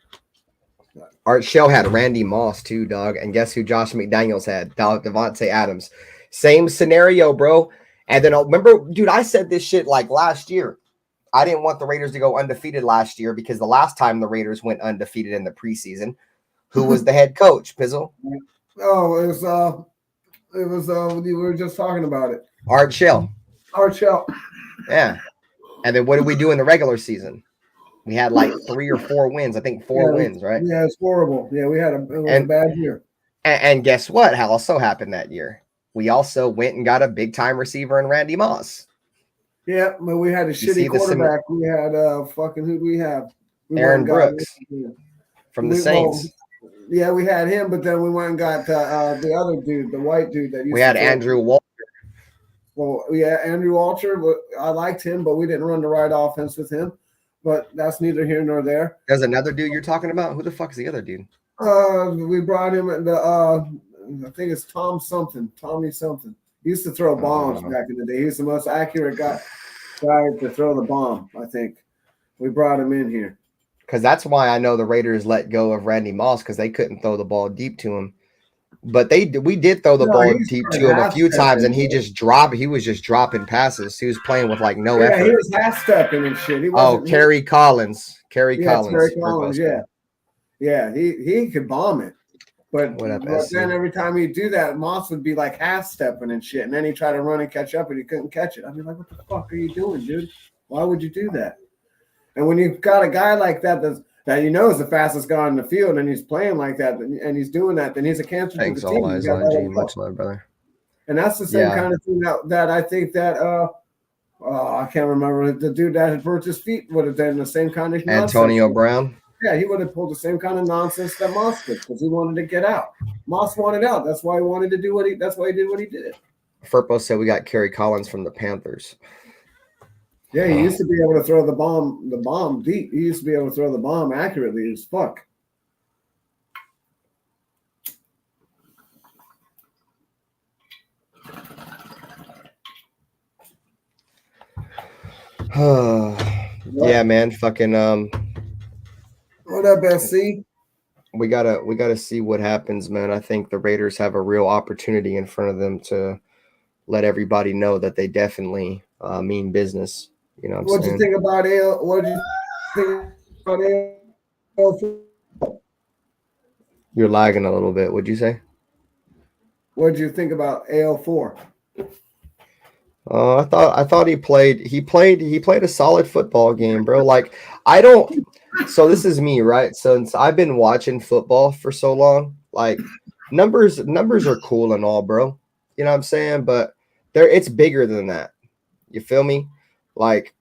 Art Shell had Randy Moss too, dog. And guess who Josh McDaniels had? Devontae Adams. Same scenario, bro. And then remember, dude, I said this shit like last year. I didn't want the Raiders to go undefeated last year because the last time the Raiders went undefeated in the preseason, who was the head coach, Pizzle? Oh, it was we were just talking about it. Art Shell. Art Shell. Yeah. And then what did we do in the regular season? We had like 3 or 4 wins. I think 4 wins, right? Yeah, it's horrible. Yeah, it was a bad year. And guess what? How also happened that year? We also went and got a big time receiver in Randy Moss. Yeah, but we had a shitty quarterback. We had who'd we have? Aaron Brooks from the Saints. Yeah, we had him, but then we went and got the other dude, the white dude that we had Andrew Walter. Well, yeah, Andrew Walter. I liked him, but we didn't run the right offense with him. but that's neither here nor there. There's another dude you're talking about. Who the fuck is the other dude? We brought him at the I think it's Tommy something. He used to throw bombs back in the day. He's the most accurate guy to throw the bomb, I think. We brought him in here. Because that's why I know the Raiders let go of Randy Moss, because they couldn't throw the ball deep to him. But we did throw the ball deep to him a few times, and he was just dropping passes. He was playing with like no effort. Yeah, he was half stepping and shit. Kerry Collins. Kerry Collins, yeah. Yeah, he could bomb it. But then every time he'd do that, Moss would be like half stepping and shit. And then he'd try to run and catch up and he couldn't catch it. I'd be like, what the fuck are you doing, dude? Why would you do that? And when you've got a guy like that that you know is the fastest guy on the field and he's playing like that and he's doing that, then he's a cancer to the team. Much love, brother. And that's the same kind of thing that I think that I can't remember the dude that had burnt his feet would have done the same kind of nonsense. Antonio Brown. Yeah, he would have pulled the same kind of nonsense that Moss did because he wanted to get out. Moss wanted out. That's why he wanted to do that's why he did what he did. Furpo said we got Kerry Collins from the Panthers. Yeah, he used to be able to throw the bomb deep. He used to be able to throw the bomb accurately as fuck. Yeah, man. Fucking What up, SC? We gotta see what happens, man. I think the Raiders have a real opportunity in front of them to let everybody know that they definitely mean business. You know what you think about You're lagging a little bit. What'd you say? What did you think about AL4? I thought he played a solid football game, bro. Like so this is me, right? Since I've been watching football for so long, like numbers are cool and all, bro. You know what I'm saying? But it's bigger than that. You feel me? Like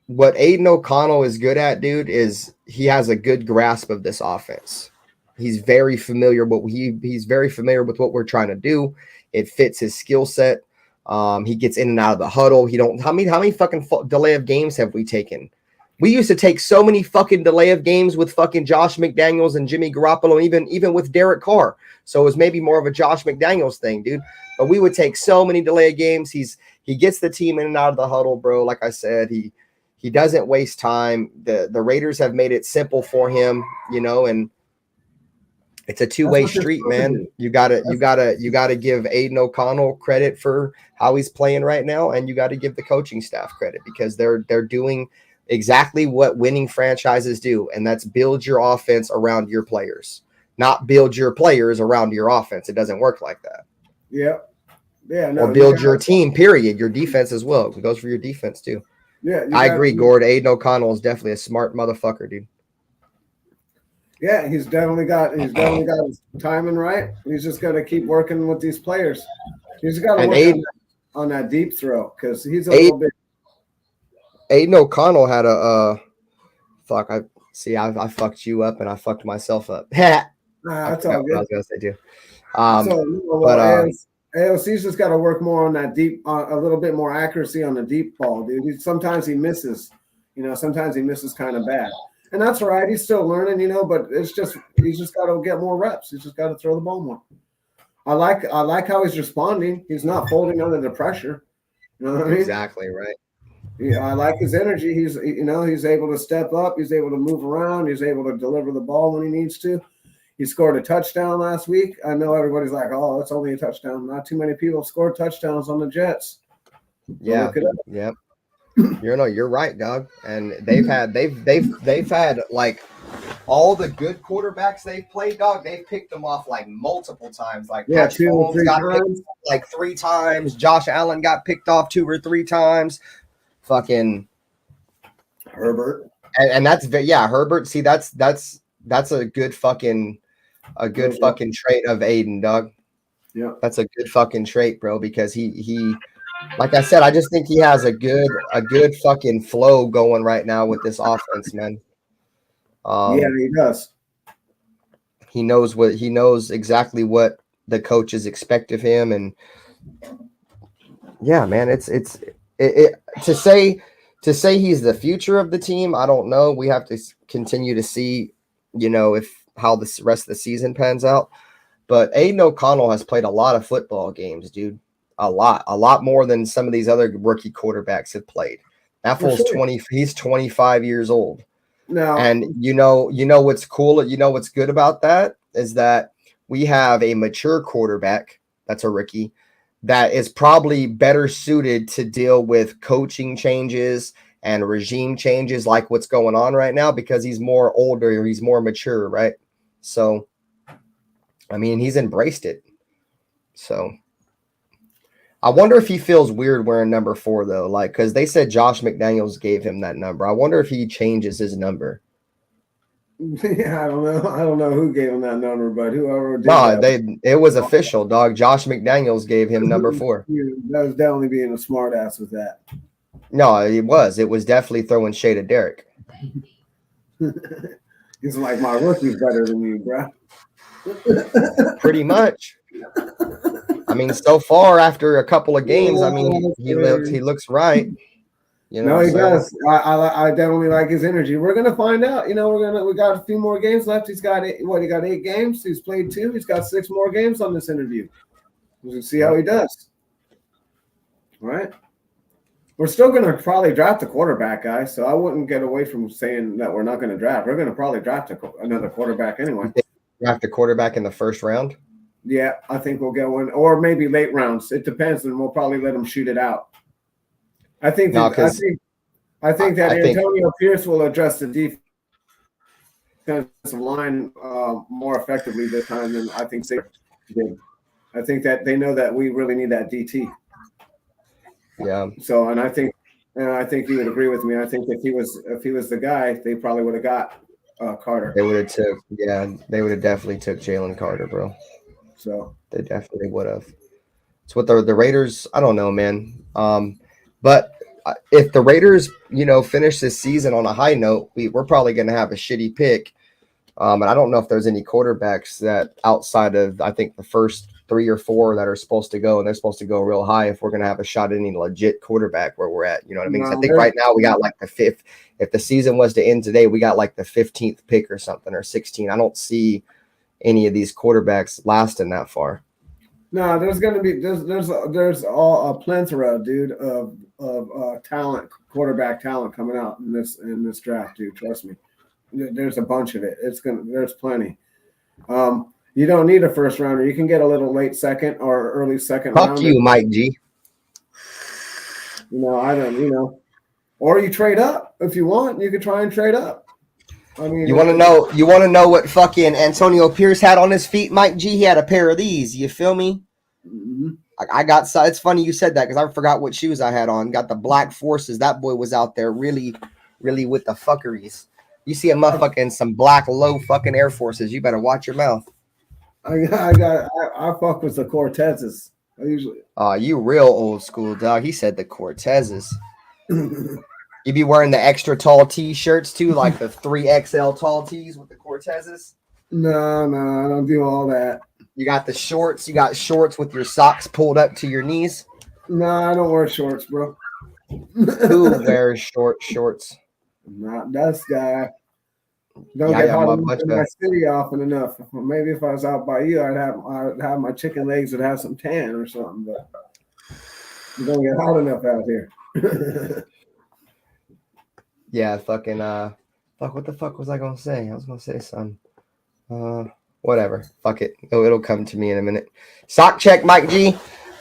what Aiden O'Connell is good at, dude, is he has a good grasp of this offense. He's very familiar he's very familiar with what we're trying to do. It fits his skill set. He gets in and out of the huddle. How many fucking delay of games have we taken? We used to take so many fucking delay of games with fucking Josh McDaniels and Jimmy Garoppolo, even with Derek Carr. So it was maybe more of a Josh McDaniels thing, dude. But we would take so many delay of games. He gets the team in and out of the huddle, bro. Like I said, he doesn't waste time. The Raiders have made it simple for him, you know, and it's a two-way street, man. You gotta give Aiden O'Connell credit for how he's playing right now, and you got to give the coaching staff credit because they're doing exactly what winning franchises do, and that's build your offense around your players, not build your players around your offense. It doesn't work like that. Yeah. No, or build your team, period. Your defense as well. It goes for your defense too. Yeah, I agree, Gord. Aiden O'Connell is definitely a smart motherfucker, dude. Yeah, he's definitely got his timing right. He's just got to keep working with these players. He's got to work on that deep throw because he's a little bit. Aiden O'Connell had a I fucked you up and I fucked myself up. That's all good. I was gonna say too. AOC's just got to work more on that deep, a little bit more accuracy on the deep ball, dude. Sometimes he misses, sometimes he misses kind of bad. And that's right. He's still learning, but he's just got to get more reps. He's just got to throw the ball more. I like how he's responding. He's not folding under the pressure. You know what I mean? Exactly right. Yeah, I like his energy. He's able to step up. He's able to move around. He's able to deliver the ball when he needs to. He scored a touchdown last week. I know everybody's like, "Oh, it's only a touchdown." Not too many people scored touchdowns on the Jets. Yeah. Yep. You're right, dog. And they've had like all the good quarterbacks they've played, dog. They've picked them off like multiple times. Like 2 or 3 times. Like 3 times. Josh Allen got picked off 2 or 3 times. Fucking Herbert. And that's Herbert. See, that's a good fucking trait of Aiden, dog. Yeah, that's a good fucking trait, bro. Because he. Like I said, I just think he has a good fucking flow going right now with this offense, man. Yeah, he does. He knows exactly what the coaches expect of him, and yeah, man, it's to To say he's the future of the team, I don't know. We have to continue to see, if how the rest of the season pans out. But Aiden O'Connell has played a lot of football games, dude. A lot more than some of these other rookie quarterbacks have played. That fool's 20. He's 25 years old. No. And you know what's cool, what's good about that is that we have a mature quarterback that's a rookie that is probably better suited to deal with coaching changes and regime changes like what's going on right now because he's more older, he's more mature, right? So, I mean, he's embraced it. So, I wonder if he feels weird wearing number 4, though, like, because they said Josh McDaniels gave him that number. I wonder if he changes his number. Yeah, I don't know who gave him that number, but whoever did it was official, dog. Josh McDaniels gave him number 4. That was definitely being a smart ass with that. No, it was definitely throwing shade at Derek. He's like, my rookie's better than you, bro. Pretty much. I mean, so far after a couple of games, I mean, he looks right. No, he does. I definitely like his energy. We're gonna find out. We got a few more games left. He got 8 games. He's played 2. He's got 6 more games on this interview. We'll see how he does. All right. We're still gonna probably draft a quarterback, guys. So I wouldn't get away from saying that we're not gonna draft. We're gonna probably draft another quarterback anyway. Draft a quarterback in the first round. Yeah, I think we'll get one, or maybe late rounds. It depends, and we'll probably let them shoot it out. I think that Antonio Pierce will address the defensive line more effectively this time than I think they did. I think that they know that we really need that DT. Yeah. So, and I think he would agree with me. I think if he was the guy, they probably would have got Carter. They would have definitely took Jalen Carter, bro. So they definitely would have. It's what the Raiders. I don't know, man. But if the Raiders, finish this season on a high note, we're probably going to have a shitty pick. And I don't know if there's any quarterbacks that outside of, I think, the first 3 or 4 that are supposed to go, and they're supposed to go real high if we're going to have a shot at any legit quarterback where we're at. You know what I mean? I think right now we got like the 5th. If the season was to end today, we got like the 15th pick or something, or 16. I don't see any of these quarterbacks lasting that far. No, there's going to be there's all a plethora, dude, of talent, quarterback talent coming out in this draft, dude. Trust me, there's a bunch of it. There's plenty. You don't need a first rounder. You can get a little late second or early second. Fuck you, Mike G. Or you trade up if you want. You could try and trade up. I mean, you want to know what fucking Antonio Pierce had on his feet, Mike G? He had a pair of these. You feel me? Mm-hmm. I got. It's funny you said that because I forgot what shoes I had on. Got the Black Forces. That boy was out there really, really with the fuckeries. You see a motherfucker in some black low fucking Air Forces, you better watch your mouth. I fuck with the Cortezes. I usually. You real old school, dog. He said the Cortezes. You be wearing the extra tall T-shirts too, like the 3XL tall tees with the Cortezes? No, I don't do all that. You got the shorts. You got shorts with your socks pulled up to your knees? No, I don't wear shorts, bro. Who wears shorts? Not this guy. Don't get hot enough in my city often enough. Maybe if I was out by you, I'd have my chicken legs that have some tan or something, but you don't get hot enough out here. Yeah, fucking what the fuck was I gonna say? I was gonna say something. Whatever. Fuck it. It'll come to me in a minute. Sock check, Mike G.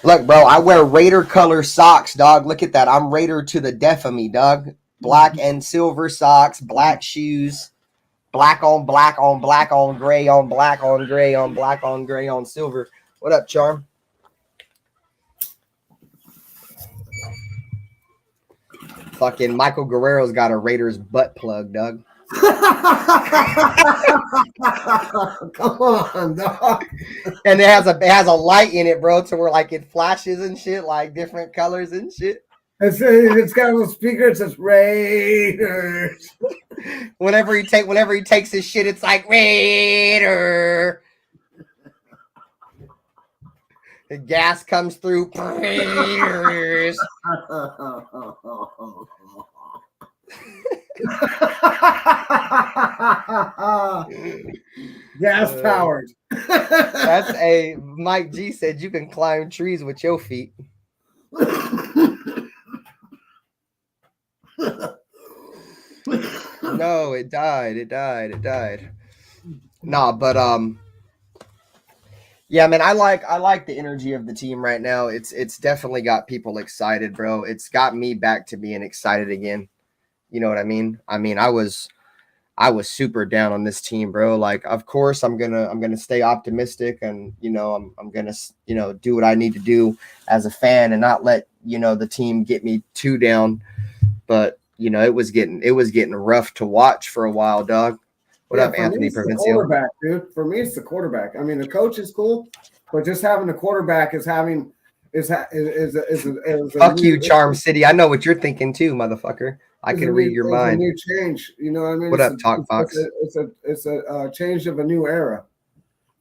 Look, bro, I wear Raider color socks, dog. Look at that. I'm Raider to the death of me, dog. Black and silver socks, black shoes, black on black on black on gray on black on gray on black on gray on silver. What up, Charm? Fucking Michael Guerrero's got a Raiders butt plug, Doug. Come on, dog. And it has a light in it, bro, to where like it flashes and shit, like different colors and shit. It's got a little speaker. It says Raiders. Whenever he takes his shit, it's like Raider. The gas comes through. Raiders. Gas powered. That's a Mike G said you can climb trees with your feet. No, it died. Nah, but yeah, man, I like the energy of the team right now. It's definitely got people excited, bro. It's got me back to being excited again. You know what I mean? I was super down on this team, bro. Like, of course, I'm gonna stay optimistic, and I'm gonna do what I need to do as a fan, and not let the team get me too down. But it was getting rough to watch for a while, dog. What up, Anthony Provencio? Quarterback, dude. For me, it's the quarterback. I mean, the coach is cool, but just having a quarterback is having fuck you, Charm City. I know what you're thinking too, motherfucker. I can read your mind. A new change, you know what I mean? What up, Talk Fox? It's a change of a new era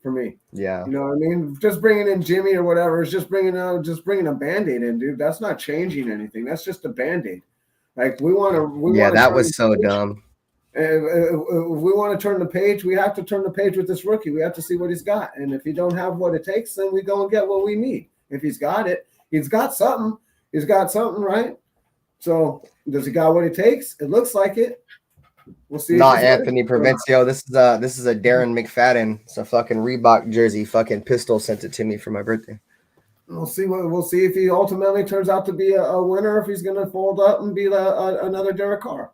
for me. Yeah, you know what I mean. Just bringing in Jimmy or whatever is just bringing a Band-Aid in, dude. That's not changing anything. That's just a Band-Aid. Like we want to. Yeah, that was so dumb. If we want to turn the page, we have to turn the page with this rookie. We have to see what he's got, and if he don't have what it takes, then we go and get what we need. If he's got it, he's got something. He's got something, right? So does he got what it takes? It looks like it. We'll see. Not Anthony Provencio. This is a Darren McFadden. It's a fucking Reebok jersey. Fucking Pistol sent it to me for my birthday. We'll see if he ultimately turns out to be a winner. If he's gonna fold up and be another Derek Carr.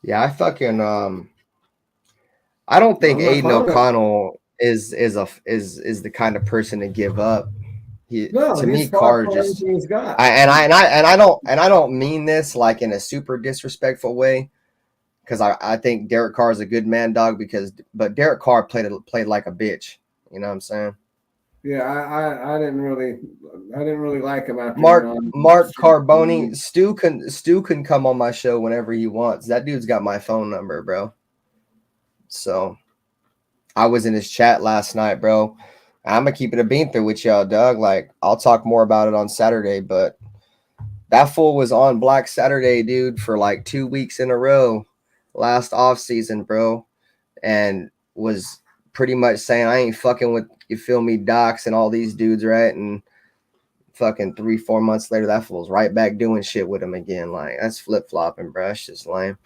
Yeah, I fucking I don't think Aiden O'Connell is the kind of person to give up. To me, Carr just I don't mean this like in a super disrespectful way, because I think Derek Carr is a good man, dog. But Derek Carr played like a bitch. You know what I'm saying? Yeah, I didn't really like him after Mark Carboni. Stu can come on my show whenever he wants. That dude's got my phone number, bro. So I was in his chat last night, bro. I'm gonna keep it a bean through with y'all, Doug. Like, I'll talk more about it on Saturday, but that fool was on Black Saturday, dude, for like 2 weeks in a row last off season, bro, and was pretty much saying I ain't fucking with, you feel me, Docs and all these dudes, right? And fucking 3-4 months later, that fool's right back doing shit with him again. Like, that's flip flopping, bro. That's just lame.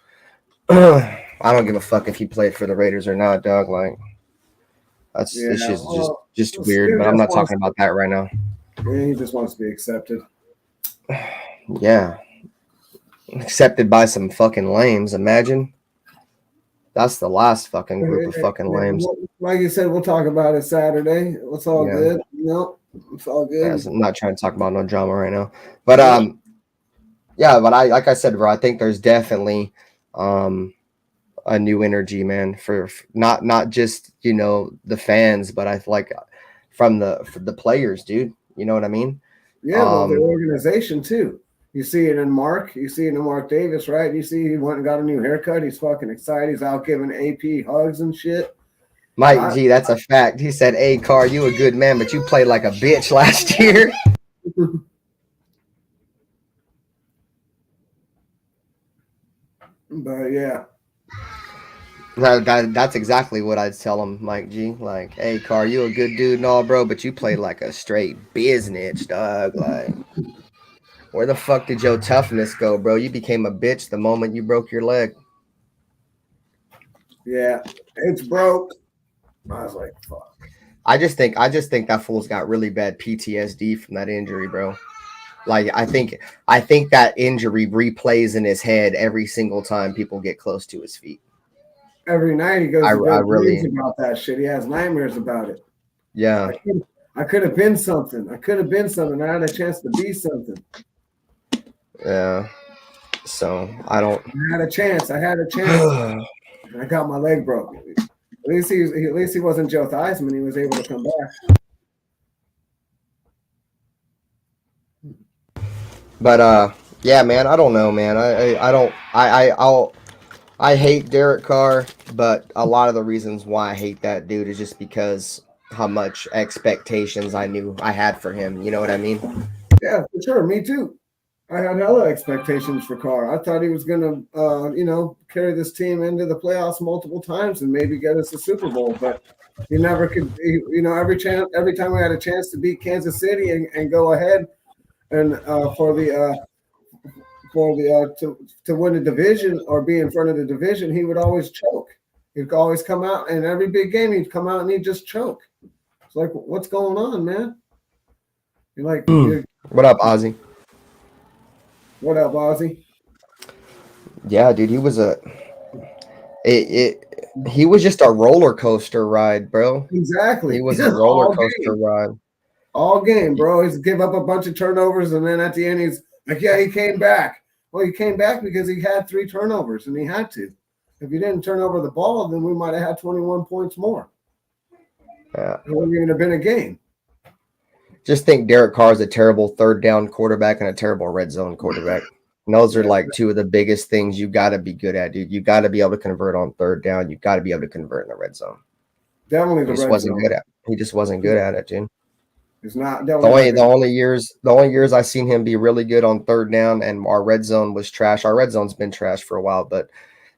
I don't give a fuck if he played for the Raiders or not, dog. Like, it's just weird. But I'm not talking about that right now. Yeah, he just wants to be accepted. Yeah, accepted by some fucking lames. Imagine. That's the last fucking group of fucking lames. Like you said, we'll talk about it Saturday. It's all good. No, it's all good. Yeah, I'm not trying to talk about no drama right now. But but I, like I said, bro, I think there's definitely a new energy, man, for not just the fans, but I like from the players, dude. You know what I mean? Yeah, the organization too. You see it in Mark. You see it in Mark Davis, right? You see he went and got a new haircut. He's fucking excited. He's out giving AP hugs and shit. Mike G, that's a fact. He said, "Hey, Carr, you a good man, but you played like a bitch last year." But yeah. That's exactly what I'd tell him, Mike G. Like, hey, Carr, you a good dude and all, bro, but you played like a straight business, dog. Like, where the fuck did your toughness go, bro? You became a bitch the moment you broke your leg. Yeah, it's broke. I was like, fuck. I just think that fool's got really bad PTSD from that injury, bro. Like, I think that injury replays in his head every single time people get close to his feet. Every night he goes about that shit. He has nightmares about it. Yeah. I could have been something. I had a chance to be something. Yeah. So I had a chance. And I got my leg broken. At least he wasn't Joe Theismann. He was able to come back. But yeah, man, I don't know, man. I hate Derek Carr, but a lot of the reasons why I hate that dude is just because how much expectations I knew I had for him. You know what I mean? Yeah, for sure. Me too. I had hella expectations for Carr. I thought he was going to, carry this team into the playoffs multiple times and maybe get us a Super Bowl. But he never could. Every time we had a chance to beat Kansas City and go ahead and to win the division or be in front of the division, he would always choke. He'd always come out, and every big game he'd come out and he'd just choke. It's like, what's going on, man? You're like, what up, Ozzy? What up, Ozzy? Yeah, dude, he was he was just a roller coaster ride, bro. Exactly. He was a roller coaster ride. All game, bro. He's give up a bunch of turnovers, and then at the end he's like, yeah, he came back. Well, he came back because he had 3 turnovers, and he had to. If he didn't turn over the ball, then we might have had 21 points more. Yeah. It wouldn't even have been a game. Just think Derek Carr is a terrible third down quarterback and a terrible red zone quarterback. And those are like 2 of the biggest things you got to be good at, dude. You got to be able to convert on third down. You got to be able to convert in the red zone. Definitely He just wasn't good at it. He just wasn't good at it, dude. It's not the only years I seen him be really good on third down, and our red zone was trash. Our red zone's been trash for a while, but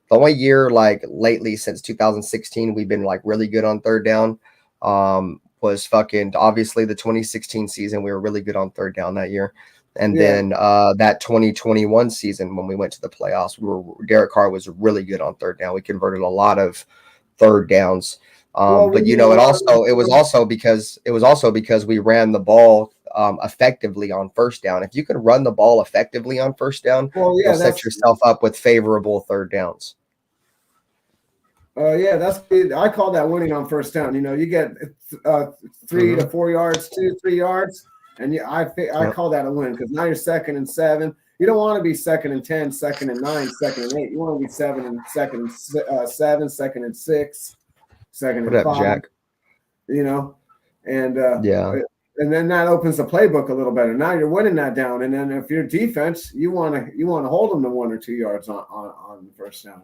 the only year like lately since 2016 we've been like really good on third down was fucking obviously the 2016 season. We were really good on third down that year. And then that 2021 season when we went to the playoffs, Derek Carr was really good on third down. We converted a lot of third downs. But it was also because we ran the ball effectively on first down. If you can run the ball effectively on first down, you'll set yourself up with favorable third downs. I call that winning on first down. You get 3 to 4 yards, 2 to 3 yards, and I call that a win because now you're 2nd and 7. You don't want to be 2nd and 10, 2nd and 9, 2nd and 8. You want to be 2nd and 7, 2nd and 6. Second and 5, Jack? And then that opens the playbook a little better. Now you're winning that down, and then if you're defense, you want to hold them to 1 or 2 yards on the first down.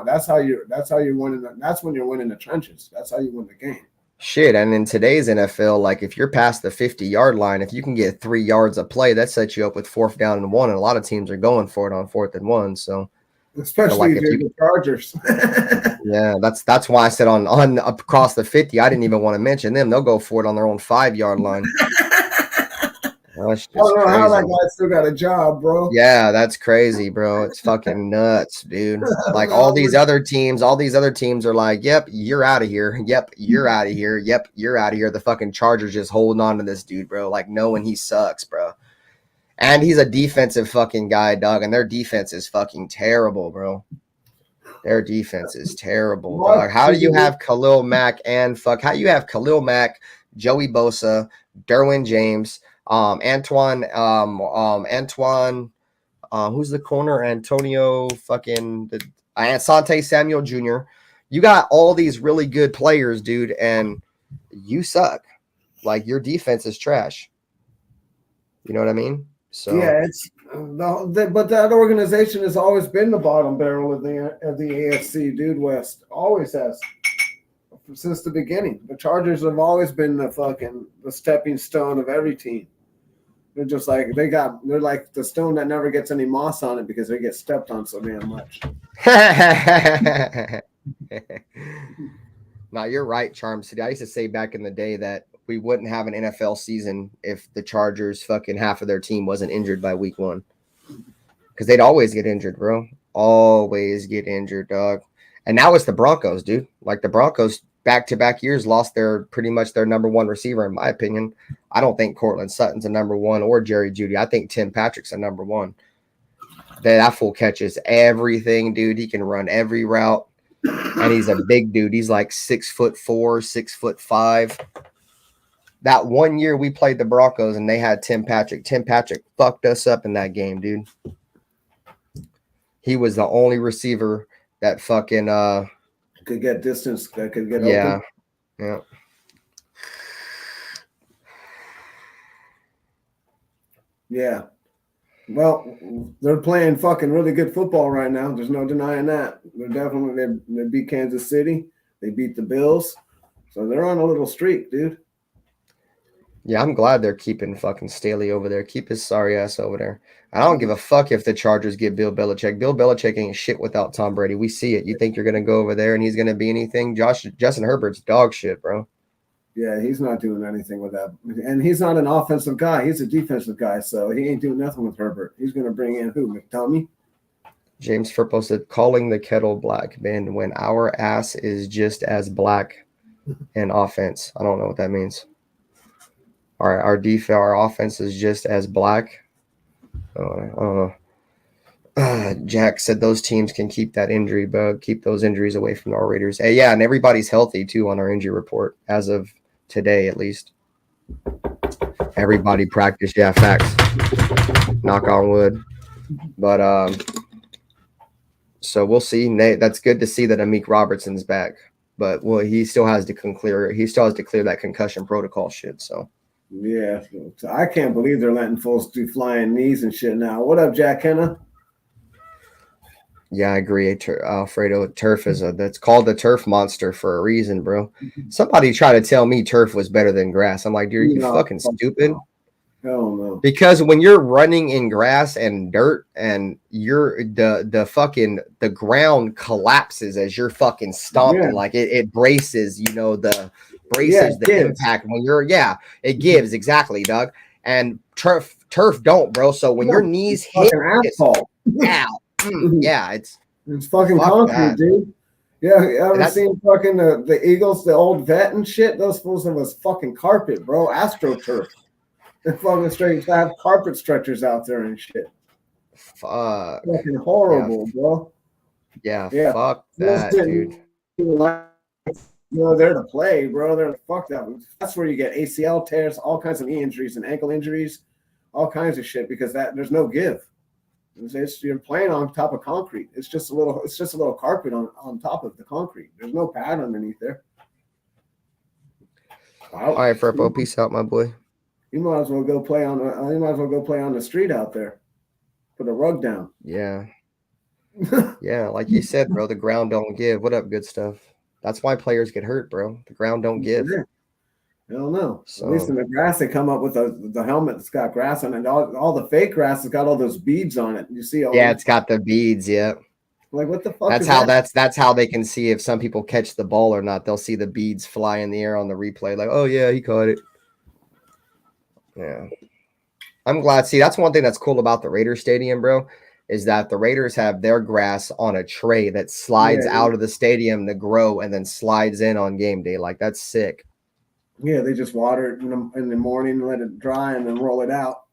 That's how you're winning. That's when you're winning the trenches. That's how you win the game. Shit, and in today's NFL, like if you're past the 50-yard line, if you can get 3 yards of play, that sets you up with 4th down and 1, and a lot of teams are going for it on 4th and 1. So. Especially if the Chargers. Yeah, that's why I said on across the 50. I didn't even want to mention them. They'll go for it on their own 5-yard line. I don't know how that guy still got a job, bro. Yeah, that's crazy, bro. It's fucking nuts, dude. Like all these other teams are like, yep, you're out of here. Yep, you're out of here. Yep, you're out of here. The fucking Chargers just holding on to this dude, bro. Like knowing he sucks, bro. And he's a defensive fucking guy, dog. And their defense is fucking terrible, bro. Their defense is terrible, dog. How do you have Khalil Mack how you have Khalil Mack, Joey Bosa, Derwin James, Antoine, who's the corner? Antonio fucking Asante Samuel Jr. You got all these really good players, dude, and you suck. Like your defense is trash. You know what I mean? So yeah, but that organization has always been the bottom barrel of the AFC, dude. West always has since the beginning. The Chargers have always been the stepping stone of every team. They're just like they're like the stone that never gets any moss on it because they get stepped on so damn much. No, you're right, Charm City. I used to say back in the day that we wouldn't have an NFL season if the Chargers fucking half of their team wasn't injured by week 1. Because they'd always get injured, bro. Always get injured, dog. And now it's the Broncos, dude. Like the Broncos back-to-back years lost pretty much their number 1 receiver, in my opinion. I don't think Cortland Sutton's a number 1 or Jerry Jeudy. I think Tim Patrick's a number 1. That fool catches everything, dude. He can run every route. And he's a big dude. He's like 6'4", 6'5". That one year we played the Broncos and they had Tim Patrick. Tim Patrick fucked us up in that game, dude. He was the only receiver that fucking could get distance, that could get open. Yeah. Yeah. Well, they're playing fucking really good football right now. There's no denying that. They beat Kansas City. They beat the Bills. So they're on a little streak, dude. Yeah, I'm glad they're keeping fucking Staley over there. Keep his sorry ass over there. I don't give a fuck if the Chargers get Bill Belichick. Bill Belichick ain't shit without Tom Brady. We see it. You think you're gonna go over there and he's gonna be anything? Justin Herbert's dog shit, bro. Yeah, he's not doing anything with that. And he's not an offensive guy. He's a defensive guy, so he ain't doing nothing with Herbert. He's going to bring in who, McDummy? James Firpo said, calling the kettle black, man, when our ass is just as black in offense. I don't know what that means. Our defense, our offense is just as black. I don't know. Jack said those teams can keep that injury bug, keep those injuries away from our Raiders. Hey, yeah, and everybody's healthy, too, on our injury report as of today, at least. Everybody practiced. Yeah, facts. Knock on wood. But so we'll see. Nate, that's good to see that Amik Robertson's back. But well, he still has to clear that concussion protocol shit. So yeah, I can't believe they're letting folks do flying knees and shit now. What up, Jack Kenna? yeah, I agree. Alfredo, turf that's called the turf monster for a reason, bro. Somebody tried to tell me turf was better than grass. I'm like, dude, you fucking stupid. Hell no. Because when you're running in grass and dirt and you're the ground collapses as you're fucking stomping, like it braces, the impact when you're it gives exactly, Doug. And turf don't, bro. So when your knees hit asphalt, it's fucking concrete, dude. Yeah, you ever seen fucking the Eagles, the old vet and shit? Those fools was fucking carpet, bro. AstroTurf. They're fucking straight to have carpet stretchers out there and shit. Fuck. Fucking horrible, bro. Yeah, fuck that, dude. They're to play, bro. They're fuck that. That's where you get ACL tears, all kinds of knee injuries and ankle injuries, all kinds of shit because there's no give. You're playing on top of concrete. It's just a little carpet on top of the concrete. There's no pad underneath there. All right, Furpo, peace out, my boy. You might as well go play on the street out there. Put a rug down. Yeah. Yeah, like you said, bro, the ground don't give. What up, good stuff? That's why players get hurt, bro. The ground don't give. I don't know. So, at least in the grass, they come up with the helmet that's got grass on it. All the fake grass has got all those beads on it. You see? It's got the beads. Yeah. Like what the fuck? That's how they can see if some people catch the ball or not. They'll see the beads fly in the air on the replay. Like, oh yeah, he caught it. Yeah. I'm glad. See, that's one thing that's cool about the Raiders stadium, bro, is that the Raiders have their grass on a tray that slides out of the stadium to grow and then slides in on game day. Like, that's sick. Yeah, they just water it in the morning, let it dry, and then roll it out.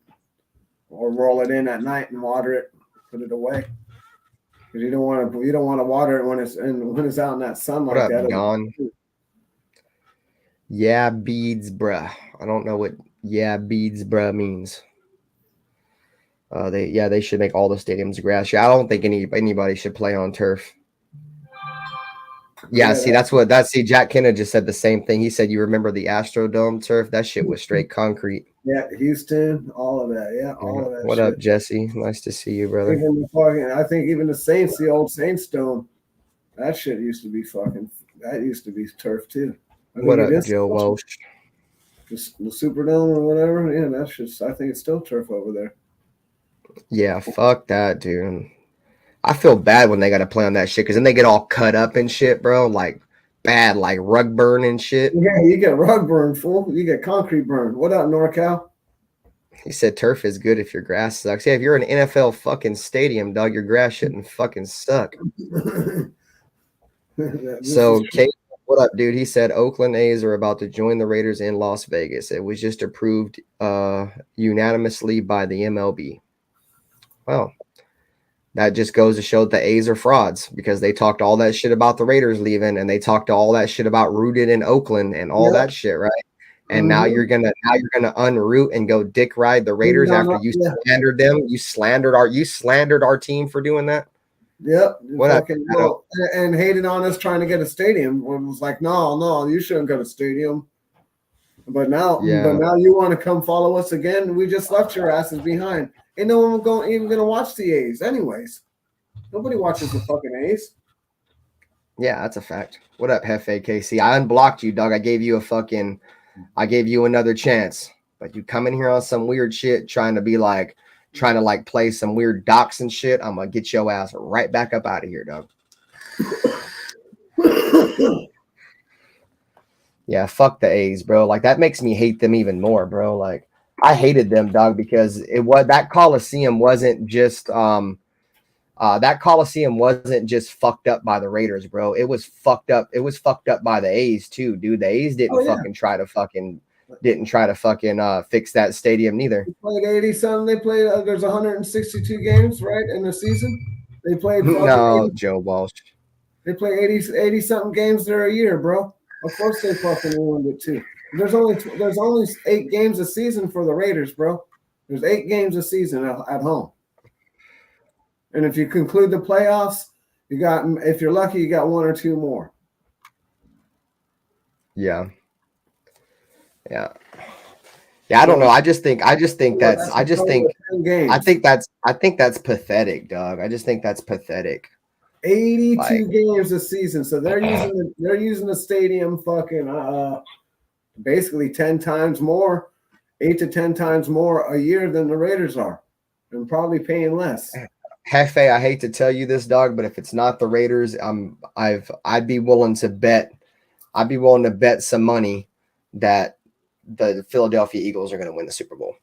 Or roll it in at night and water it, put it away. Because you don't want to water it when it's out in that sun like that. What up, Don? Yeah, beads, bruh. I don't know what beads, bruh means. They should make all the stadiums grass. Yeah, I don't think anybody should play on turf. Yeah, see, Jack Kenna just said the same thing. He said, you remember the Astrodome turf? That shit was straight concrete. Yeah, Houston, all of that. Yeah, all of that. What up, Jesse? Nice to see you, brother. I think even the Saints, the old Saints Dome, that shit used to be turf too. What up, Joe Walsh? Just the Superdome or whatever. Yeah, that's just. I think it's still turf over there. Yeah, fuck that, dude. I feel bad when they got to play on that shit because then they get all cut up and shit, bro. Like bad, like rug burn and shit. Yeah, you get rug burn, fool. You get concrete burn. What up, NorCal? He said turf is good if your grass sucks. Yeah, if you're an NFL fucking stadium, dog, your grass shouldn't fucking suck. So, Kate, what up, dude? He said Oakland A's are about to join the Raiders in Las Vegas. It was just approved unanimously by the MLB. Well, that just goes to show that the A's are frauds because they talked all that shit about the Raiders leaving and they talked all that shit about rooted in Oakland and all that shit, right? And now you're gonna unroot and go dick ride the Raiders after you slandered them. You slandered our team for doing that. Yep. And hated on us trying to get a stadium. It was like, no, you shouldn't go to stadium. But now you want to come follow us again? We just left your asses behind. Ain't no one even gonna watch the A's anyways. Nobody watches the fucking A's. Yeah, that's a fact. What up, Hefe KC? I unblocked you, dog. I gave you another chance. But you come in here on some weird shit, trying to like play some weird docs and shit, I'm gonna get your ass right back up out of here, dog. Yeah, fuck the A's, bro. Like that makes me hate them even more, bro. Like I hated them, dog, because that Coliseum wasn't just fucked up by the Raiders, bro. It was fucked up. It was fucked up by the A's too, dude. The A's didn't try to fucking fix that stadium neither. They played 80 something. They played. There's 162 games, right, in the season. They played. No, 80, Joe Walsh. They play 80 something games there a year, bro. Of course they fucking ruined it too. There's only 8 games a season for the Raiders, bro. There's 8 games a season at home. And if you conclude the playoffs, if you're lucky, you got 1 or 2 more. Yeah. Yeah. Yeah, I don't know. I think that's pathetic, dog. I just think that's pathetic. 82 games a season. So they're using the stadium fucking basically 10 times more, 8 to 10 times more a year than the Raiders are. And probably paying less. Hefe, I hate to tell you this, dog, but if it's not the Raiders, I'd be willing to bet some money that the Philadelphia Eagles are going to win the Super Bowl.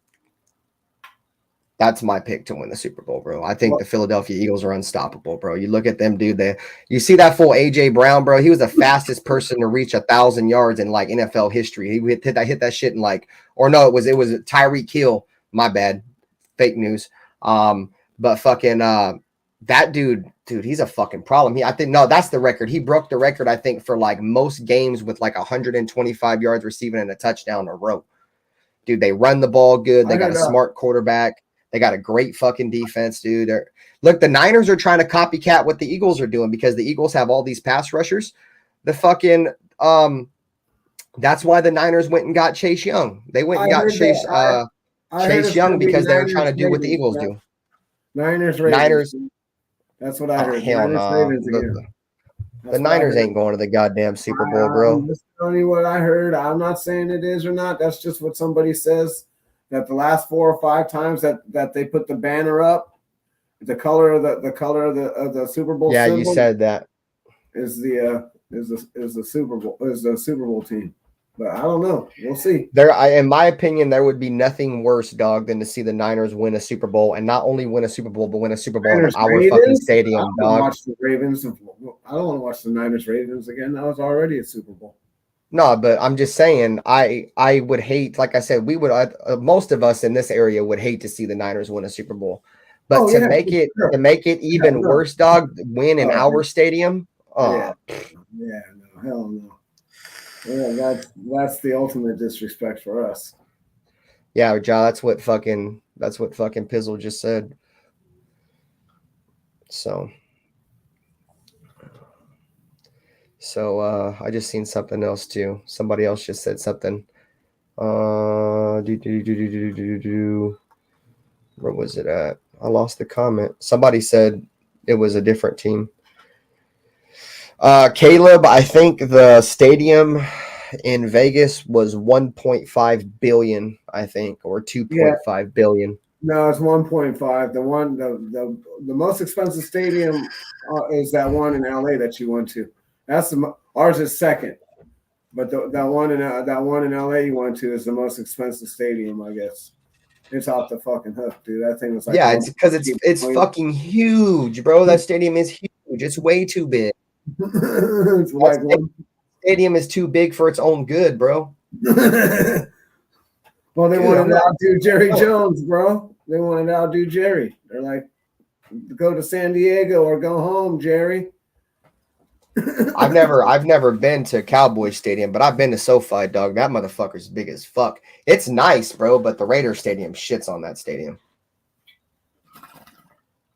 That's my pick to win the Super Bowl, bro. I think the Philadelphia Eagles are unstoppable, bro. You look at them, dude. You see that fool AJ Brown, bro. He was the fastest person to reach 1,000 yards in like NFL history. He hit that shit in like, or no, it was Tyreek Hill. My bad, fake news. But fucking that dude, he's a fucking problem. That's the record. He broke the record, I think, for like most games with like 125 yards receiving and a touchdown in a row. Dude, they run the ball good. They got a smart quarterback. They got a great fucking defense, dude. Look, the Niners are trying to copycat what the Eagles are doing because the Eagles have all these pass rushers. The fucking that's why the Niners went and got Chase Young. They went and got Chase Young because they were trying to do what the Eagles do. Niners. That's what I heard. Hell no. The Niners ain't going to the goddamn Super Bowl, bro. I'm just telling you what I heard. I'm not saying it is or not. That's just what somebody says. That the last 4 or 5 times that they put the banner up, the color of the Super Bowl. Yeah, you said that is the Super Bowl team. But I don't know. We'll see. In my opinion, there would be nothing worse, dog, than to see the Niners win a Super Bowl, and not only win a Super Bowl, but win a Super Bowl in our fucking stadium, dog. Watch the Ravens. I don't want to watch the Niners Ravens again. That was already a Super Bowl. No, but I'm just saying, I would hate, like I said, we would most of us in this area would hate to see the Niners win a Super Bowl, but to make it even worse, dog, win in our stadium. No, hell no. Yeah, that's the ultimate disrespect for us. Yeah, John, that's what fucking Pizzle just said. So I just seen something else too. Somebody else just said something. Where was it at? I lost the comment. Somebody said it was a different team. Caleb, I think the stadium in Vegas was 1.5 billion, I think, or 2.5 billion. No, it's 1.5. The most expensive stadium is that one in LA that you went to. Ours is second, but that one in LA you went to is the most expensive stadium, I guess. It's off the fucking hook, dude. That thing was like it's because it's fucking huge, bro. That stadium is huge. It's way too big. It's like stadium is too big for its own good, bro. Well, they wanted to outdo Jerry Jones, bro. They wanted to outdo Jerry. They're like, go to San Diego or go home, Jerry. I've never been to Cowboy Stadium, but I've been to SoFi, dog. That motherfucker's big as fuck. It's nice, bro, but the Raiders Stadium shits on that stadium.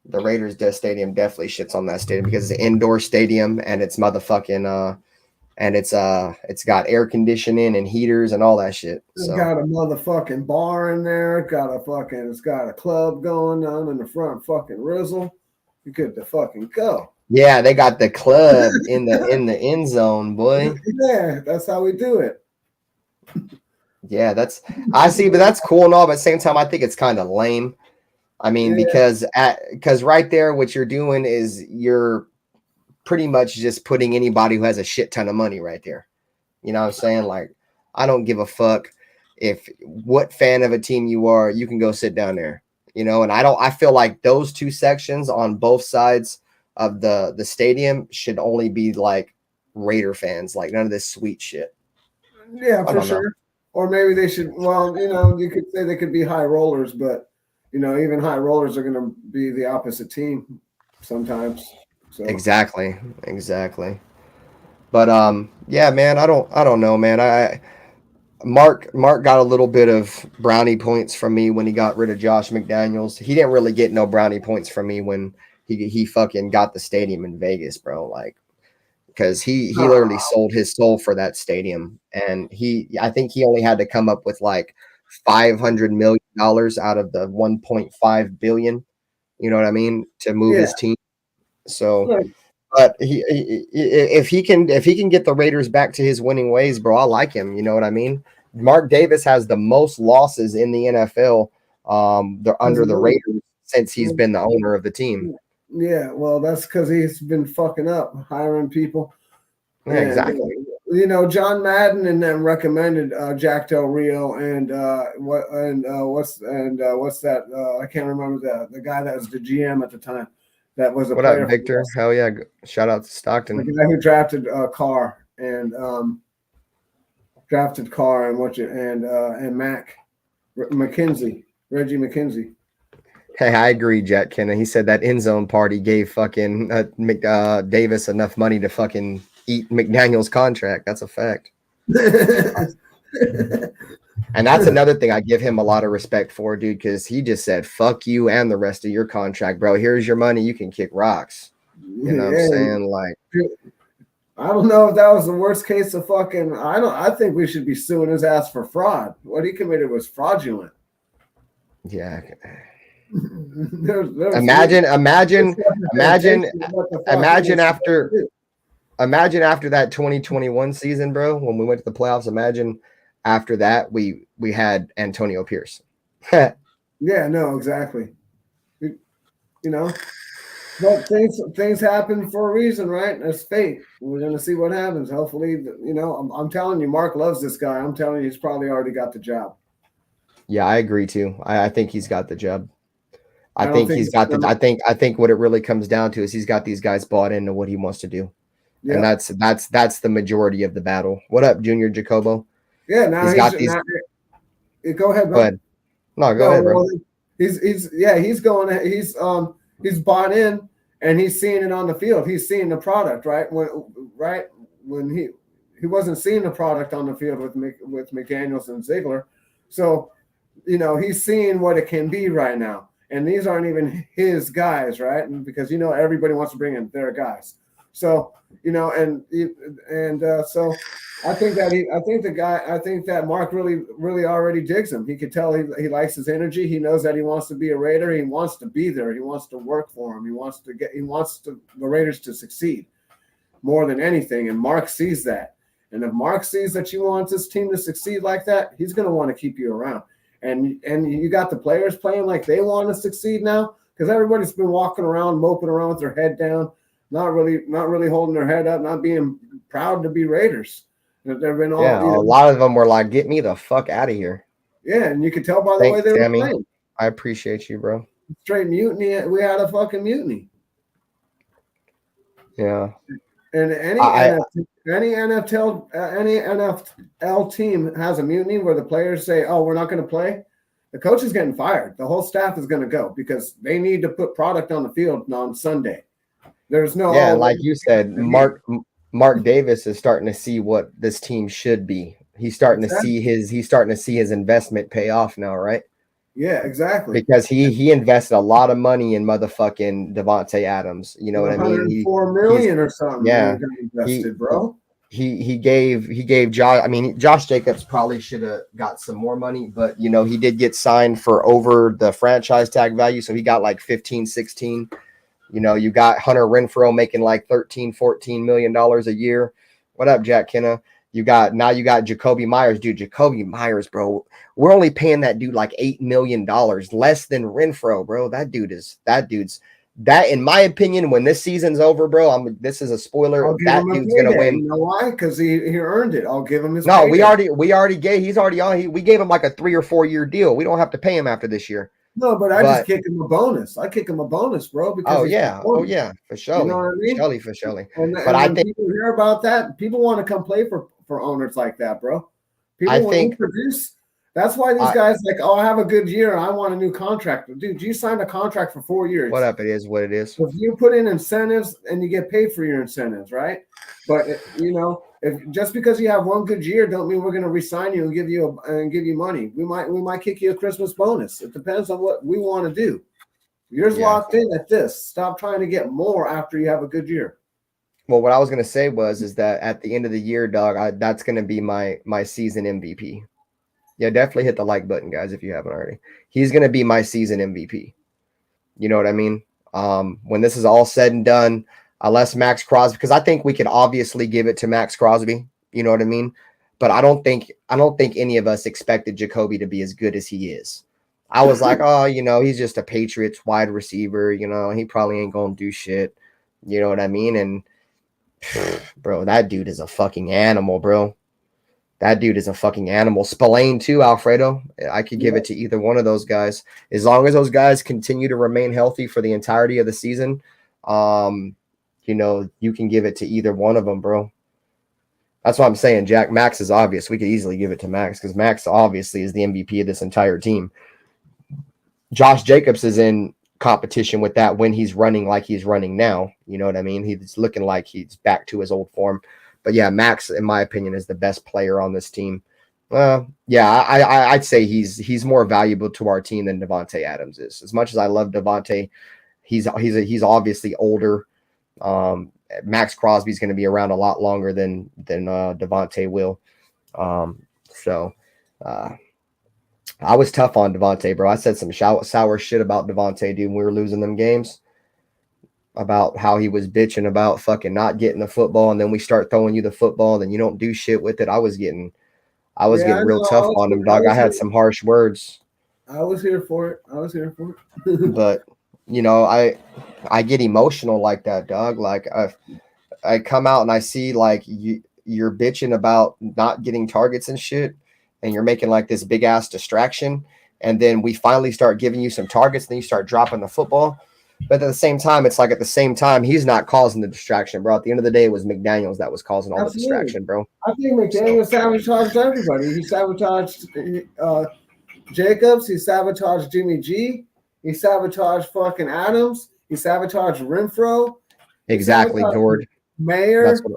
The Raiders Stadium definitely shits on that stadium because it's an indoor stadium and it's motherfucking and it's got air conditioning and heaters and all that shit. It's got a motherfucking bar in there. It's got a club going on in the front. Fucking Rizzle. You could fucking go. Yeah, they got the club in the end zone, boy. Yeah, that's how we do it. Yeah, I see, but that's cool and all. But at the same time, I think it's kind of lame. I mean, because right there, what you're doing is you're pretty much just putting anybody who has a shit ton of money right there. You know what I'm saying? Like, I don't give a fuck if what fan of a team you are, you can go sit down there. You know, and I feel like those two sections on both sides of the stadium should only be like Raider fans, like none of this sweet shit. Yeah, I for don't know. sure. Or maybe they should. Well, you could say they could be high rollers, but even high rollers are going to be the opposite team sometimes. So Exactly. But yeah, man, I don't know, man. Mark got a little bit of brownie points from me when he got rid of Josh McDaniels. He didn't really get no brownie points from me when he fucking got the stadium in Vegas, bro. Like, because he literally sold his soul for that stadium, and I think he only had to come up with like $500 million out of the 1.5 billion. You know what I mean, to move yeah, his team. So, look, but if he can get the Raiders back to his winning ways, bro, I like him. You know what I mean? Mark Davis has the most losses in the NFL. They're under the Raiders since he's been the owner of the team. yeah. Well, that's because he's been fucking up hiring people. Yeah, And, exactly. John Madden and them recommended Jack Del Rio and what's that? I can't remember the guy that was the GM at the time. That was a What up, player. Victor? Hell yeah! Shout out to The Stockton. guy who drafted Carr and Mac McKenzie, Reggie McKenzie. Hey, I agree, Jack Kenna. He said that end zone party gave fucking Davis enough money to fucking eat McDaniel's contract. That's a fact. And that's another thing I give him a lot of respect for, dude, because he just said, fuck you and the rest of your contract, bro. Here's your money. You can kick rocks. You know what I'm saying? Like, I don't know if that was the worst case of fucking. I think we should be suing his ass for fraud. What he committed was fraudulent. yeah. Imagine Imagine after that 2021 season, bro, when we went to the playoffs. Imagine after that we had Antonio Pierce. Yeah, no, exactly. But things happen for a reason, right? That's fate. We're gonna see what happens. Hopefully, I'm telling you, Mark loves this guy. I'm telling you, he's probably already got the job. Yeah, I agree too. I think he's got the job. I think what it really comes down to is he's got these guys bought into what he wants to do. Yeah. And that's the majority of the battle. What up, Junior Jacobo? Yeah, now he's got these. Go ahead, bro. Go ahead. No, go ahead, bro. He's bought in and he's seeing it on the field. He's seeing the product, right? When he wasn't seeing the product on the field with McDaniels and Ziegler. So, he's seeing what it can be right now. And these aren't even his guys, right? And because everybody wants to bring in their guys. So, so I think that Mark really already digs him. He could tell he likes his energy. He knows that he wants to be a Raider. He wants to be there. He wants to work for him. He wants the Raiders to succeed more than anything. And Mark sees that. And if Mark sees that you want this team to succeed like that, he's going to want to keep you around. And you got the players playing like they want to succeed now, because everybody's been walking around, moping around with their head down, not really holding their head up, not being proud to be Raiders. They've been all, a lot of them were like, "Get me the fuck out of here." Yeah, and you could tell by the way they were playing. I appreciate you, bro. Straight mutiny. We had a fucking mutiny. Yeah. And any NFL team has a mutiny where the players say, "Oh, we're not going to play." The coach is getting fired. The whole staff is going to go because they need to put product on the field on Sunday. There's no like you said, Mark Davis is starting to see what this team should be. He's starting to see his investment pay off now, right? Yeah, exactly. Because he invested a lot of money in motherfucking Devontae Adams. You know what I mean? $4 million or something. Yeah, invested, bro. He gave Josh. I mean, Josh Jacobs probably should have got some more money, but he did get signed for over the franchise tag value, so he got like 15, 16. You got Hunter Renfrow making like $13, $14 million a year. What up, Jack Kenna? You got Jacoby Myers, dude. Jacoby Myers, bro. We're only paying that dude like $8 million, less than Renfro, bro. That dude's that, in my opinion, when this season's over, bro. This is a spoiler. I'll give That him a dude's gonna payday. win. You know why? Because he earned it. I'll give him his. No, payday. we already gave. He's already on. We gave him like a 3 or 4 year deal. We don't have to pay him after this year. No, but I just kick him a bonus. I kick him a bonus, bro. Because oh yeah, for sure. You know what I mean? For surely. But I think people hear about that, people want to come play for owners like that, bro. People want to produce. That's why these guys like, oh, I have a good year. I want a new contract. Dude, you signed a contract for 4 years. What up? It is what it is. If you put in incentives and you get paid for your incentives, right? But if just because you have one good year, don't mean we're going to resign you and give you money. We might kick you a Christmas bonus. It depends on what we want to do. You're locked in at this. Stop trying to get more after you have a good year. Well, what I was going to say is that at the end of the year, dog, that's going to be my season MVP. Yeah, definitely hit the like button, guys, if you haven't already. He's going to be my season MVP. You know what I mean? When this is all said and done, unless Max Crosby, because I think we could obviously give it to Max Crosby. You know what I mean? But I don't think any of us expected Jacoby to be as good as he is. I was like, oh, he's just a Patriots wide receiver. He probably ain't going to do shit. You know what I mean? And bro, that dude is a fucking animal, bro. That dude is a fucking animal. Spillane too, Alfredo. I could give it to either one of those guys. As long as those guys continue to remain healthy for the entirety of the season, you can give it to either one of them, bro. That's what I'm saying, Jack. Max is obvious. We could easily give it to Max because Max obviously is the MVP of this entire team. Josh Jacobs is in competition with that when he's running like he's running now. You know what I mean? He's looking like he's back to his old form. But yeah, Max, in my opinion, is the best player on this team. I'd say he's more valuable to our team than Devontae Adams is. As much as I love Devontae, he's obviously older. Max Crosby's going to be around a lot longer than Devontae will. I was tough on Devontae, bro. I said some sour shit about Devontae, dude, when we were losing them games. About how he was bitching about fucking not getting the football, and then we start throwing you the football, then you don't do shit with it. I was getting real tough on him, dog. I had some harsh words. I was here for it. But I get emotional like that, dog. Like I come out and I see like you're bitching about not getting targets and shit, and you're making like this big ass distraction, and then we finally start giving you some targets, and then you start dropping the football. But at the same time, it's like he's not causing the distraction, bro. At the end of the day, it was McDaniels that was causing all the distraction, bro. I think McDaniels sabotaged everybody. He sabotaged Jacobs. He sabotaged Jimmy G. He sabotaged fucking Adams. He sabotaged Renfro. Exactly, Gord. Mayer. That's what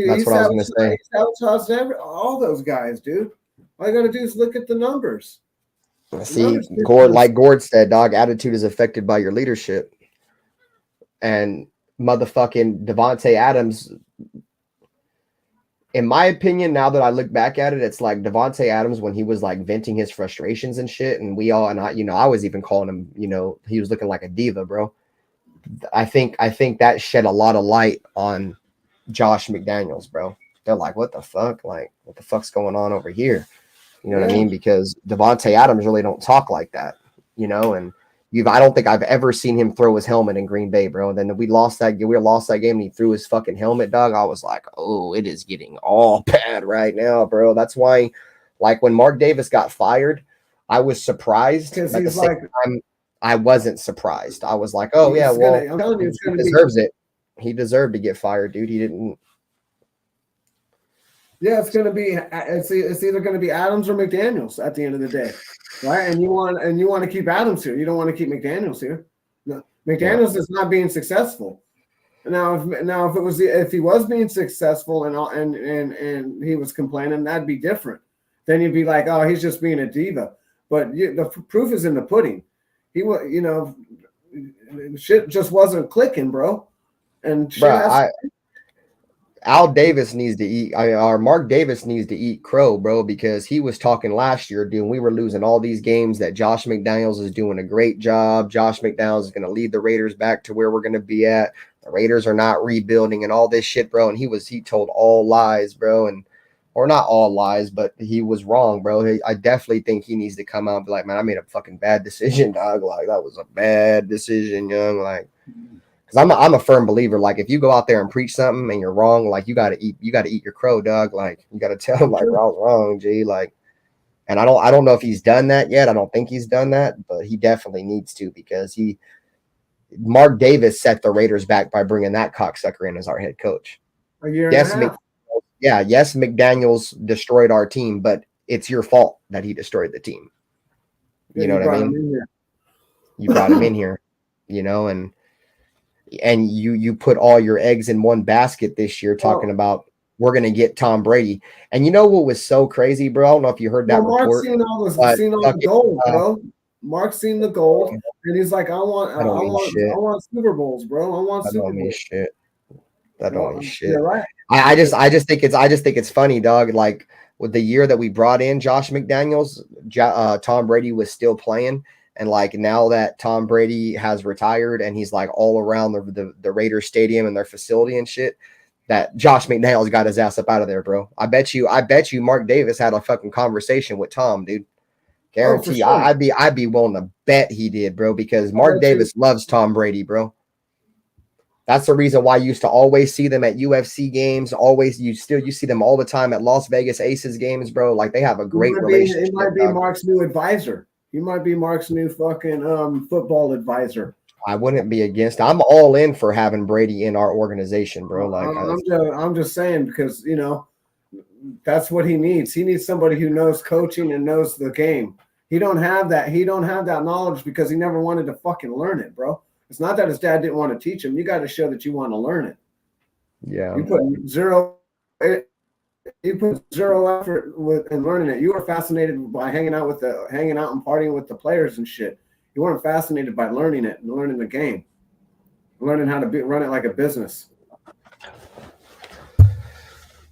I was going to say. He sabotaged all those guys, dude. All you got to do is look at the numbers. See, Gord said, dog, attitude is affected by your leadership. And motherfucking Devontae Adams, in my opinion, now that I look back at it, it's like Devontae Adams when he was like venting his frustrations and shit, and I was even calling him, he was looking like a diva, bro. I think that shed a lot of light on Josh McDaniels, bro. They're like, what the fuck? Like, what the fuck's going on over here? You know what I mean? Because Devontae Adams really don't talk like that, and I don't think I've ever seen him throw his helmet in Green Bay, bro. And then we lost that game and he threw his fucking helmet, dog. I was like, oh, it is getting all bad right now, bro. That's why, like, when Mark Davis got fired, I was surprised. But at the same time, I wasn't surprised. I was like, oh, yeah, well, he deserves it. He deserved to get fired, dude. He didn't. Yeah, it's either going to be Adams or McDaniels at the end of the day, right? And you want to keep Adams here. You don't want to keep McDaniels here. No, McDaniels is not being successful. Now, if he was being successful and he was complaining, that'd be different. Then you'd be like, oh, he's just being a diva. But the proof is in the pudding. He was, shit just wasn't clicking, bro. And Al Davis needs to eat, or Mark Davis needs to eat crow, bro, because he was talking last year, dude. We were losing all these games that Josh McDaniels is doing a great job. Josh McDaniels is going to lead the Raiders back to where we're going to be at. The Raiders are not rebuilding and all this shit, bro. And he told all lies, bro. or not all lies, but he was wrong, bro. I definitely think he needs to come out and be like, man, I made a fucking bad decision, dog. Like, that was a bad decision, young. Like, because I'm a firm believer. Like, if you go out there and preach something and you're wrong, like, you gotta eat your crow, dog. Like, you gotta tell him, like, bro, I was wrong, G. Like, and I don't know if he's done that yet. I don't think he's done that, but he definitely needs to, because Mark Davis set the Raiders back by bringing that cocksucker in as our head coach. A year and a half. Yes, McDaniels destroyed our team, but it's your fault that he destroyed the team. You know what I mean? You brought him in here, you know, and you put all your eggs in one basket this year, talking about we're going to get Tom Brady. And you know what was so crazy, bro? I don't know if you heard that report. Mark's seen all the gold, bro. Mark's seen the gold, and he's like, I want Super Bowls, bro. I want Super Bowls. Shit. That don't mean shit. You're right. I just think it's funny, dog. Like, with the year that we brought in Josh McDaniels, Tom Brady was still playing, and like now that Tom Brady has retired and he's like all around the Raiders stadium and their facility and shit, that Josh McDaniels got his ass up out of there, bro. I bet you Mark Davis had a fucking conversation with Tom, dude. Guarantee. Sure. I'd be willing to bet he did, bro, because Mark Davis loves Tom Brady, bro. That's the reason why you used to always see them at UFC games. You see them all the time at Las Vegas Aces games, bro. Like, they have a great relationship. It might be Mark's new advisor. He might be Mark's new fucking football advisor. I wouldn't be against. I'm all in for having Brady in our organization, bro. Like, I'm just saying, because, you know, that's what he needs. He needs somebody who knows coaching and knows the game. He don't have that. He don't have that knowledge because he never wanted to fucking learn it, bro. It's not that his dad didn't want to teach him. You got to show that you want to learn it. Yeah. You put zero effort in learning it. You were fascinated by hanging out and partying with the players and shit. You weren't fascinated by learning it and learning the game, learning how to run it like a business.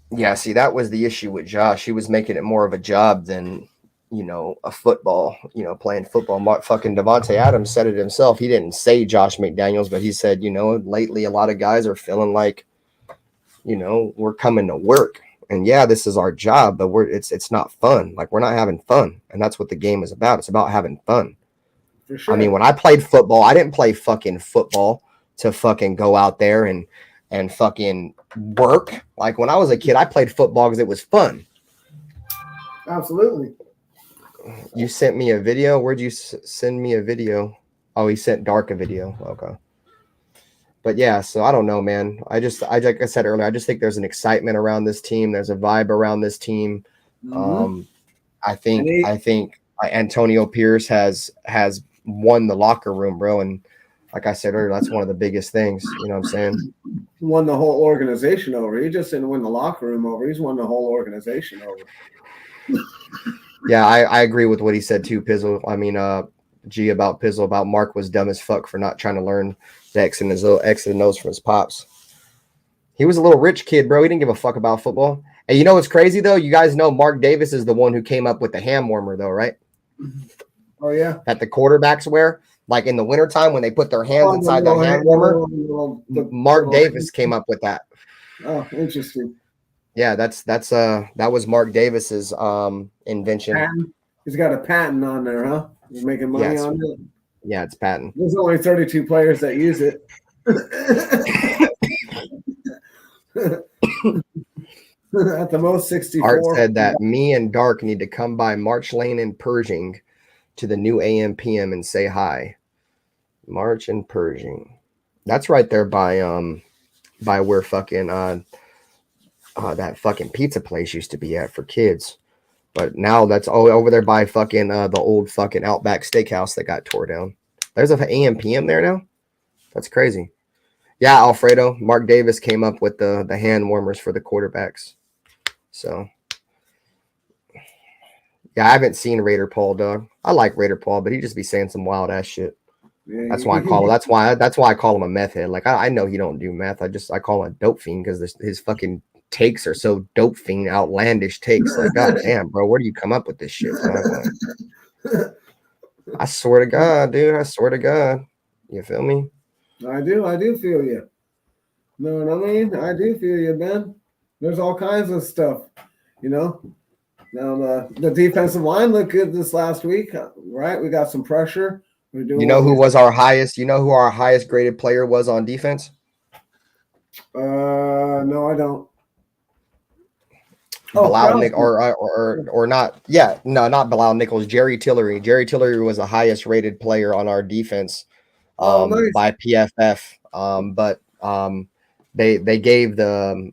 Yeah, see, that was the issue with Josh. He was making it more of a job than, you know, a football, you know, playing football. Fucking Devontae Adams said it himself. He didn't say Josh McDaniels, but he said, you know, lately a lot of guys are feeling like, you know, we're coming to work. And yeah, this is our job, but it's not fun. Like, we're not having fun. And that's what the game is about. It's about having fun. For sure. I mean, when I played football, I didn't play fucking football to fucking go out there and fucking work. Like, when I was a kid, I played football because it was fun. Absolutely. You sent me a video. Where'd you send me a video? Oh, he sent Dark a video. Okay. But yeah, so I don't know, man. I like I said earlier, I just think there's an excitement around this team. There's a vibe around this team. Mm-hmm. I think Antonio Pierce has won the locker room, bro. And like I said earlier, that's one of the biggest things. You know what I'm saying? Won the whole organization over. He just didn't win the locker room over. He's won the whole organization over. Yeah, I agree with what he said too, Pizzle. I mean, about Pizzle, about Mark was dumb as fuck for not trying to learn the X and O's from his pops. He was a little rich kid, bro. He didn't give a fuck about football. And you know what's crazy though? You guys know Mark Davis is the one who came up with the ham warmer though, right? Oh yeah. That the quarterbacks wear, like in the wintertime when they put their hands inside that hand warmer. Mark Davis came up with that. Oh, interesting. Yeah, that was Mark Davis's invention. Patent? He's got a patent on there, huh? He's making money on it. Yeah, it's patent. There's only 32 players that use it. At the most 64. Art said that me and Dark need to come by March Lane and Pershing to the new AM PM and say hi. March and Pershing. That's right there by where fucking that fucking pizza place used to be at for kids. But now that's all over there by fucking the old fucking Outback Steakhouse that got tore down. There's an AM PM there now? That's crazy. Yeah, Alfredo. Mark Davis came up with the hand warmers for the quarterbacks. So yeah, I haven't seen Raider Paul, dog. I like Raider Paul, but he just be saying some wild ass shit. Yeah, that's why I call him. That's why I call him a meth head. Like I know he don't do meth. I call him a dope fiend because his fucking takes are so dope fiend, outlandish takes. Like, god damn, bro, where do you come up with this shit? Like, I swear to God, dude. I swear to God. You feel me? I do feel you. Know what I mean? I do feel you, man. There's all kinds of stuff. you know. Now the defensive line looked good this last week, right? We got some pressure. We're doing. You know who was our highest? You know who our highest graded player was on defense? No, I don't. Bilal or not? Yeah, no, not Bilal Nichols. Jerry Tillery. Jerry Tillery was the highest rated player on our defense Nice. by PFF. But they gave the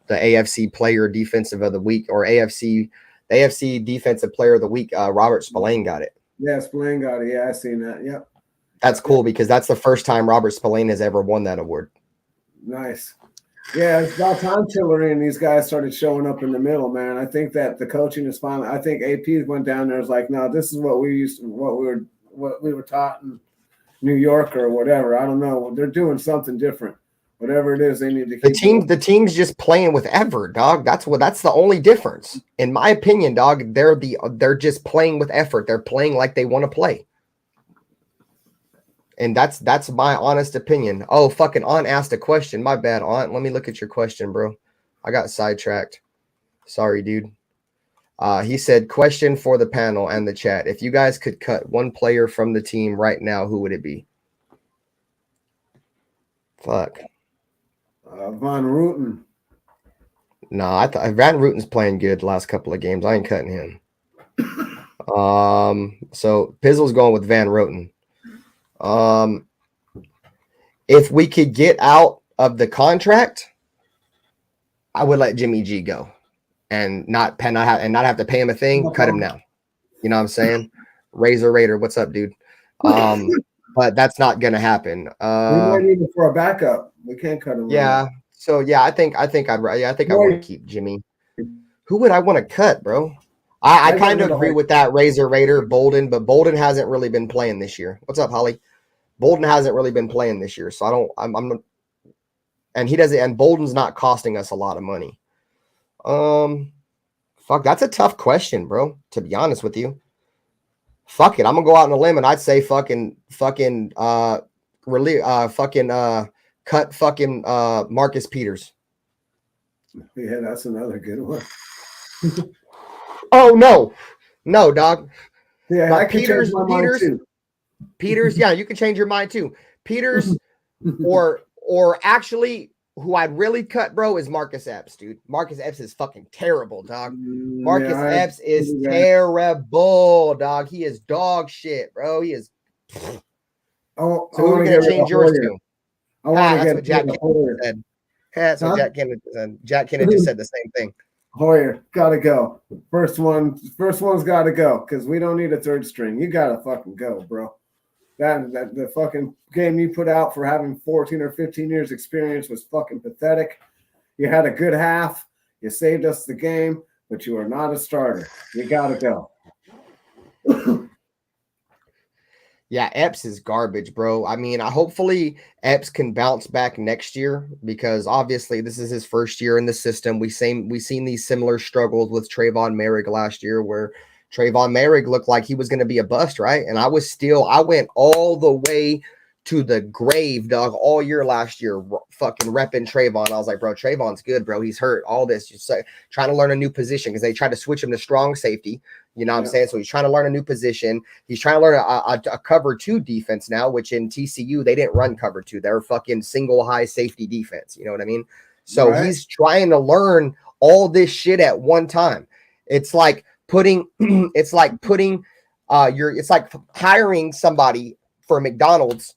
AFC Player Defensive of the Week or AFC Defensive Player of the Week. Robert Spillane got it. Yeah, Spillane got it. Yeah, I seen that. Yep. That's cool because that's the first time Robert Spillane has ever won that award. Nice. Yeah, it's about time Tillery and these guys started showing up in the middle, man. I think that the coaching is finally. I think AP went down there. Was like, no, this is what we were taught in New York or whatever. I don't know. They're doing something different. Whatever it is, they need to keep the team's just playing with effort, dog. That's the only difference. In my opinion, dog, they're just playing with effort. They're playing like they want to play. And that's my honest opinion. Oh, fucking Aunt asked a question. My bad, Aunt. Let me look at your question, bro. I got sidetracked. Sorry, dude. He said, question for the panel and the chat. If you guys could cut one player from the team right now, who would it be? Fuck. Van Rooten. No, I thought Van Rooten's playing good the last couple of games. I ain't cutting him. So Pizzle's going with Van Rooten. If we could get out of the contract, I would let Jimmy G go and not have to pay him a thing. Cut him now. You know what I'm saying? Raider, what's up, dude? But that's not gonna happen. We might need him for a backup. We can't cut him. Yeah. Right. So yeah, I think I want to keep Jimmy. Who would I want to cut, bro? I kind of agree with that Raider Bolden, but Bolden hasn't really been playing this year. What's up, Holly? Bolden hasn't really been playing this year, so and he doesn't. And Bolden's not costing us a lot of money. Fuck, that's a tough question, bro. To be honest with you, fuck it. I'm gonna go out on a limb and I'd say cut fucking Marcus Peters. Yeah, that's another good one. Oh no, dog. Yeah, I can change my mind too. Peters, yeah, you can change your mind too. Peters, or actually, who I'd really cut, bro, is Marcus Epps, dude. Marcus Epps is fucking terrible, dog. Marcus Epps is terrible, dog. He is dog shit, bro. He is. So who are we gonna change yours to? That's what Jack Kennedy said. That's what Jack Kennedy said. Jack Kennedy said the same thing. Hoyer, gotta go. First one's gotta go because we don't need a third string. You gotta fucking go, bro. That the fucking game you put out for having 14 or 15 years experience was fucking pathetic. You had a good half. You saved us the game, but you are not a starter. You gotta go. Yeah, Epps is garbage, bro. I mean, hopefully Epps can bounce back next year because obviously this is his first year in the system. We've seen these similar struggles with Trayvon Merrick last year where Trayvon Merrick looked like he was going to be a bust, right? And I went all the way to the grave, dog, all year last year, fucking repping Trayvon. I was like, bro, Trayvon's good, bro. He's hurt. All this, just like trying to learn a new position because they tried to switch him to strong safety. You know what I'm saying? So he's trying to learn a new position. He's trying to learn a cover 2 defense now, which in TCU, they didn't run cover 2. They're fucking single high safety defense. You know what I mean? So he's trying to learn all this shit at one time. It's like hiring somebody for McDonald's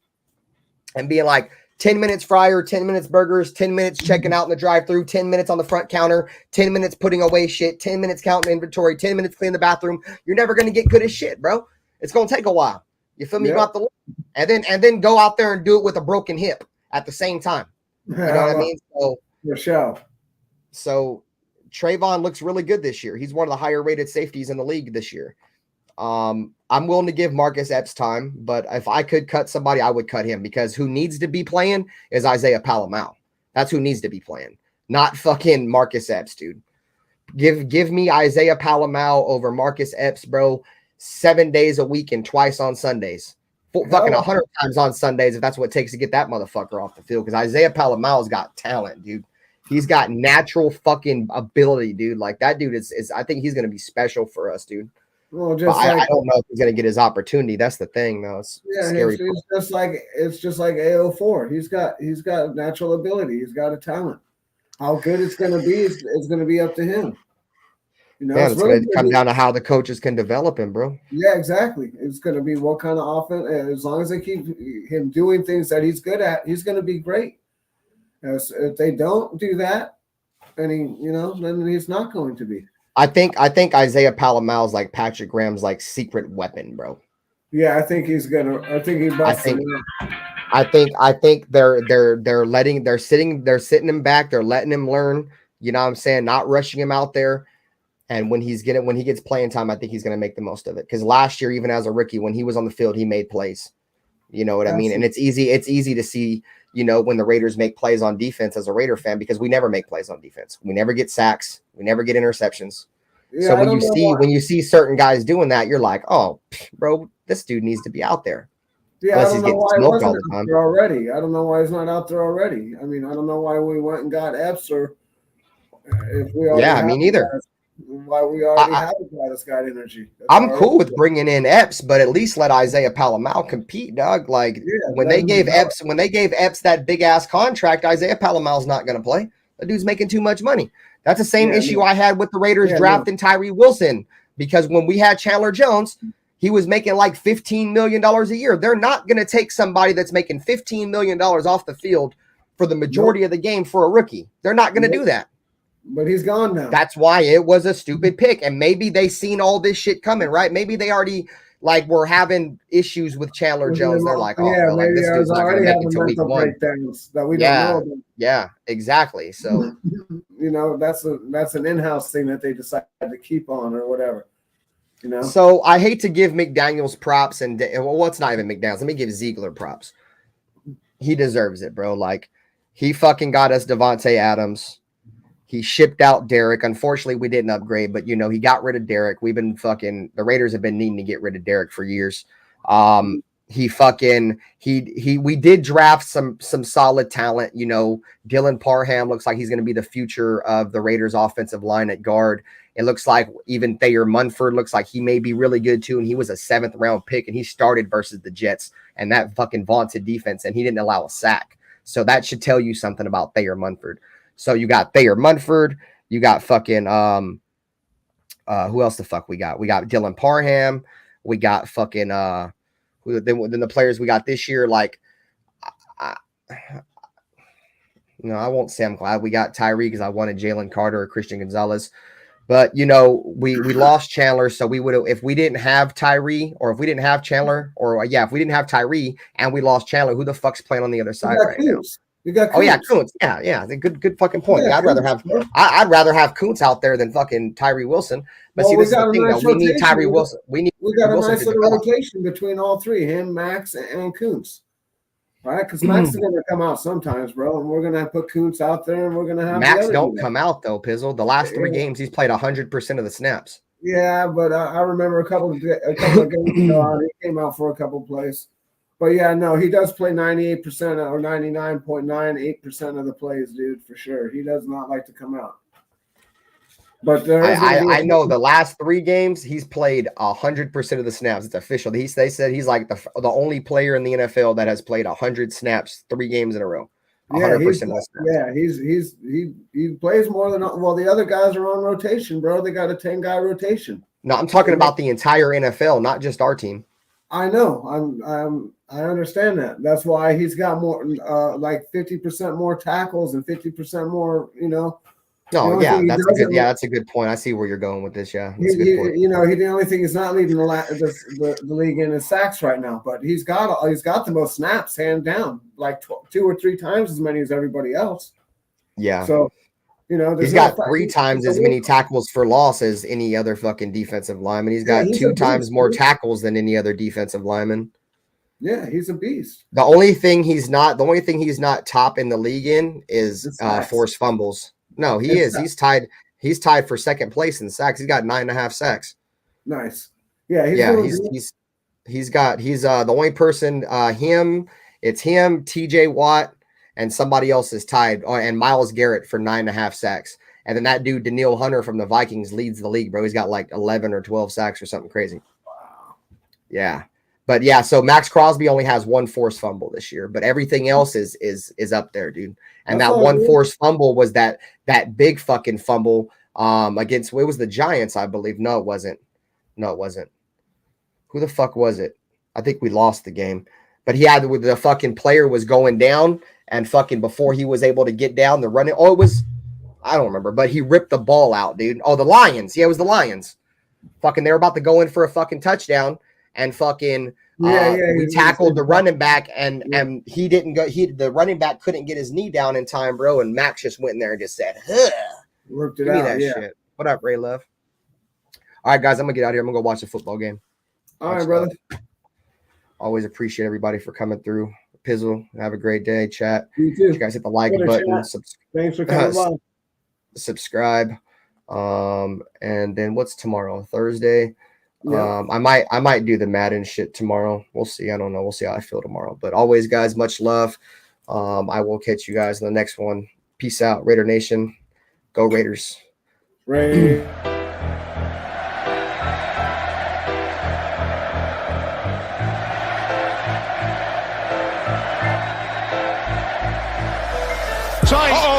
and being like 10 minutes fryer, 10 minutes burgers, 10 minutes checking out in the drive-thru, 10 minutes on the front counter, 10 minutes putting away shit, 10 minutes counting inventory, 10 minutes cleaning the bathroom. You're never going to get good as shit, bro. It's going to take a while. You feel me? You got the and then go out there and do it with a broken hip at the same time. You know what I mean? So Trayvon looks really good this year. He's one of the higher rated safeties in the league this year. I'm willing to give Marcus Epps time, but if I could cut somebody, I would cut him because who needs to be playing is Isaiah Palamau. That's who needs to be playing, not fucking Marcus Epps, dude. Give me Isaiah Palamau over Marcus Epps, bro. 7 days a week and twice on Sundays. Fucking 100 times on Sundays if that's what it takes to get that motherfucker off the field because Isaiah Palamau's got talent, dude. He's got natural fucking ability, dude. Like that dude is I think he's gonna be special for us, dude. Well, But I don't know if he's gonna get his opportunity. That's the thing, though. It's scary. It's just like AO4. He's got natural ability. He's got a talent. How good it's gonna be is gonna be up to him. You know, it's gonna come down to how the coaches can develop him, bro. Yeah, exactly. It's gonna be what kind of offense. As long as they keep him doing things that he's good at, he's gonna be great. If they don't do that, then he's not going to be. I think Isaiah Palomalu is like Patrick Graham's like secret weapon, bro. Yeah, I think he's gonna. I think he busts him. I think they're sitting him back. They're letting him learn. You know what I'm saying? Not rushing him out there. And when he gets playing time, I think he's gonna make the most of it. Because last year, even as a rookie, when he was on the field, he made plays. You know what I mean? And it's easy to see. You know, when the Raiders make plays on defense as a Raider fan, because we never make plays on defense. We never get sacks. We never get interceptions. Yeah, so when you see certain guys doing that, you're like, oh, bro, this dude needs to be out there. Yeah, I don't know why he wasn't out there already. I don't know why he's not out there already. I mean, I don't know why we went and got Epps or if we already me neither. Why we already have a guy that's got energy. I'm cool with bringing in Epps, but at least let Isaiah Palomalu compete, dog. Like when they gave Epps that big ass contract, Isaiah Palomalu's not going to play. The dude's making too much money. That's the same issue I had with the Raiders drafting Tyree Wilson, because when we had Chandler Jones, he was making like $15 million a year. They're not going to take somebody that's making $15 million off the field for the majority of the game for a rookie. They're not going to do that. But he's gone now. That's why it was a stupid pick. And maybe they seen all this shit coming, right? Maybe they already were having issues with Chandler Jones. They're like, maybe this dude's not going to make it to week one. That we don't know about. Yeah, exactly. So, that's an in-house thing that they decided to keep on or whatever. You know. So I hate to give McDaniels props it's not even McDaniels. Let me give Ziegler props. He deserves it, bro. Like he fucking got us Devontae Adams. He shipped out Derek. Unfortunately, we didn't upgrade, but he got rid of Derek. The Raiders have been needing to get rid of Derek for years. We did draft some solid talent. Dylan Parham looks like he's going to be the future of the Raiders offensive line at guard. It looks like even Thayer Munford looks like he may be really good too. And he was a 7th round pick and he started versus the Jets and that fucking vaunted defense. And he didn't allow a sack. So that should tell you something about Thayer Munford. So you got Thayer Munford, you got fucking who else the fuck we got? We got Dylan Parham, we got fucking then the players we got this year, like I won't say I'm glad we got Tyree because I wanted Jalen Carter or Christian Gonzalez. But we lost Chandler, so we would have, if we didn't have Tyree, or if we didn't have Chandler, if we didn't have Tyree and we lost Chandler, who the fuck's playing on the other side right now? You got Kuntz. Yeah. Good fucking point. I'd rather have Kuntz out there than fucking Tyree Wilson. But see, this is the thing though. We need Tyree Wilson. We got a nice little rotation between all three, him, Max, and Kuntz. All right, because Max is going to come out sometimes, bro, and we're going to put Kuntz out there, and we're going to have Max don't come out though, Pizzle. The last 3 games, he's played 100% of the snaps. Yeah, but I remember a couple of games ago, he came out for a couple of plays. But yeah, no, he does play 98% or 99.98% of the plays, dude, for sure. He does not like to come out. But I know the last 3 games he's played 100% of the snaps. It's official. They said he's like the only player in the NFL that has played 100 snaps 3 games in a row. 100% of the snaps. Yeah, he plays more than the other guys are on rotation, bro. They got a 10-guy rotation. No, I'm talking about the entire NFL, not just our team. I know. I understand that. That's why he's got more, like 50% more tackles and 50% more. No, yeah, that's a good point. I see where you're going with this. Yeah, that's a good point. The only thing he's not leading the league in is sacks right now, but he's got the most snaps, hand down, like 2 or 3 times as many as everybody else. Yeah. So. He's got 3 times as many tackles for loss as any other fucking defensive lineman. He's got 2 times more tackles than any other defensive lineman. Yeah, he's a beast. The only thing he's not top in the league in is forced fumbles. No, he is. He's tied for 2nd place in sacks. He's got 9.5 sacks. Nice. Yeah, he's the only person. It's him, TJ Watt, and somebody else is tied, and Myles Garrett for 9.5 sacks. And then that dude, Danielle Hunter from the Vikings, leads the league, bro. He's got like 11 or 12 sacks or something crazy. Yeah. But yeah, so Max Crosby only has 1 forced fumble this year, but everything else is up there, dude. And that one forced fumble was that big fucking fumble against, it was the Giants, I believe. No, it wasn't. Who the fuck was it? I think we lost the game. But he had the fucking player was going down, and fucking before he was able to get down, the running. Oh, it was, I don't remember, but he ripped the ball out, dude. Oh, the Lions. Yeah, it was the Lions. Fucking, they were about to go in for a fucking touchdown. And fucking, we tackled the running back, and he didn't go. The running back couldn't get his knee down in time, bro. And Max just went in there and just said, Worked it give me out. that shit. What up, Ray Love? All right, guys, I'm gonna get out of here. I'm gonna go watch the football game. All right, brother. Always appreciate everybody for coming through. Pizzle, have a great day, chat. You too. You guys hit the like button. Thanks for coming by. Subscribe. And then what's tomorrow? Thursday. Yeah. I might do the Madden shit tomorrow. We'll see. I don't know. We'll see how I feel tomorrow. But always, guys, much love. I will catch you guys in the next one. Peace out, Raider Nation. Go Raiders. Ray.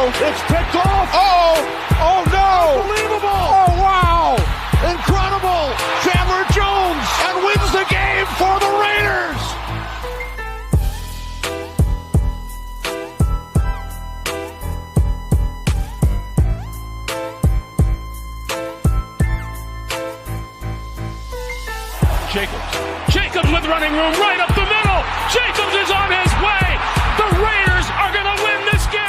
It's picked off. Oh no. Unbelievable. Oh, wow. Incredible. Chandler Jones and wins the game for the Raiders. Jacobs with running room right up the middle. Jacobs is on his way. The Raiders are going to win this game.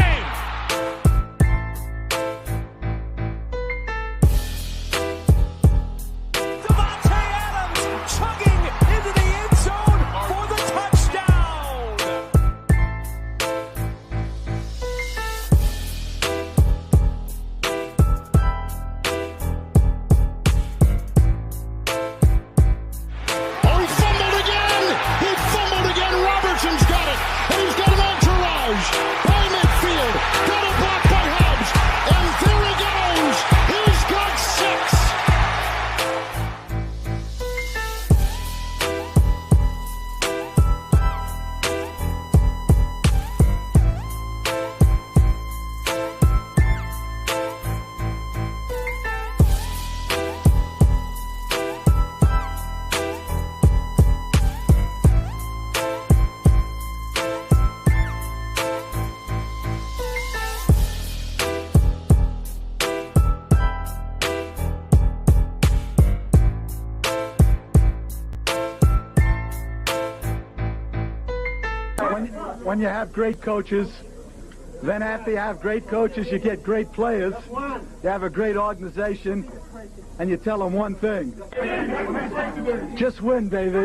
When you have great coaches, then after you have great coaches, you get great players. You have a great organization, and you tell them one thing. Just win, baby.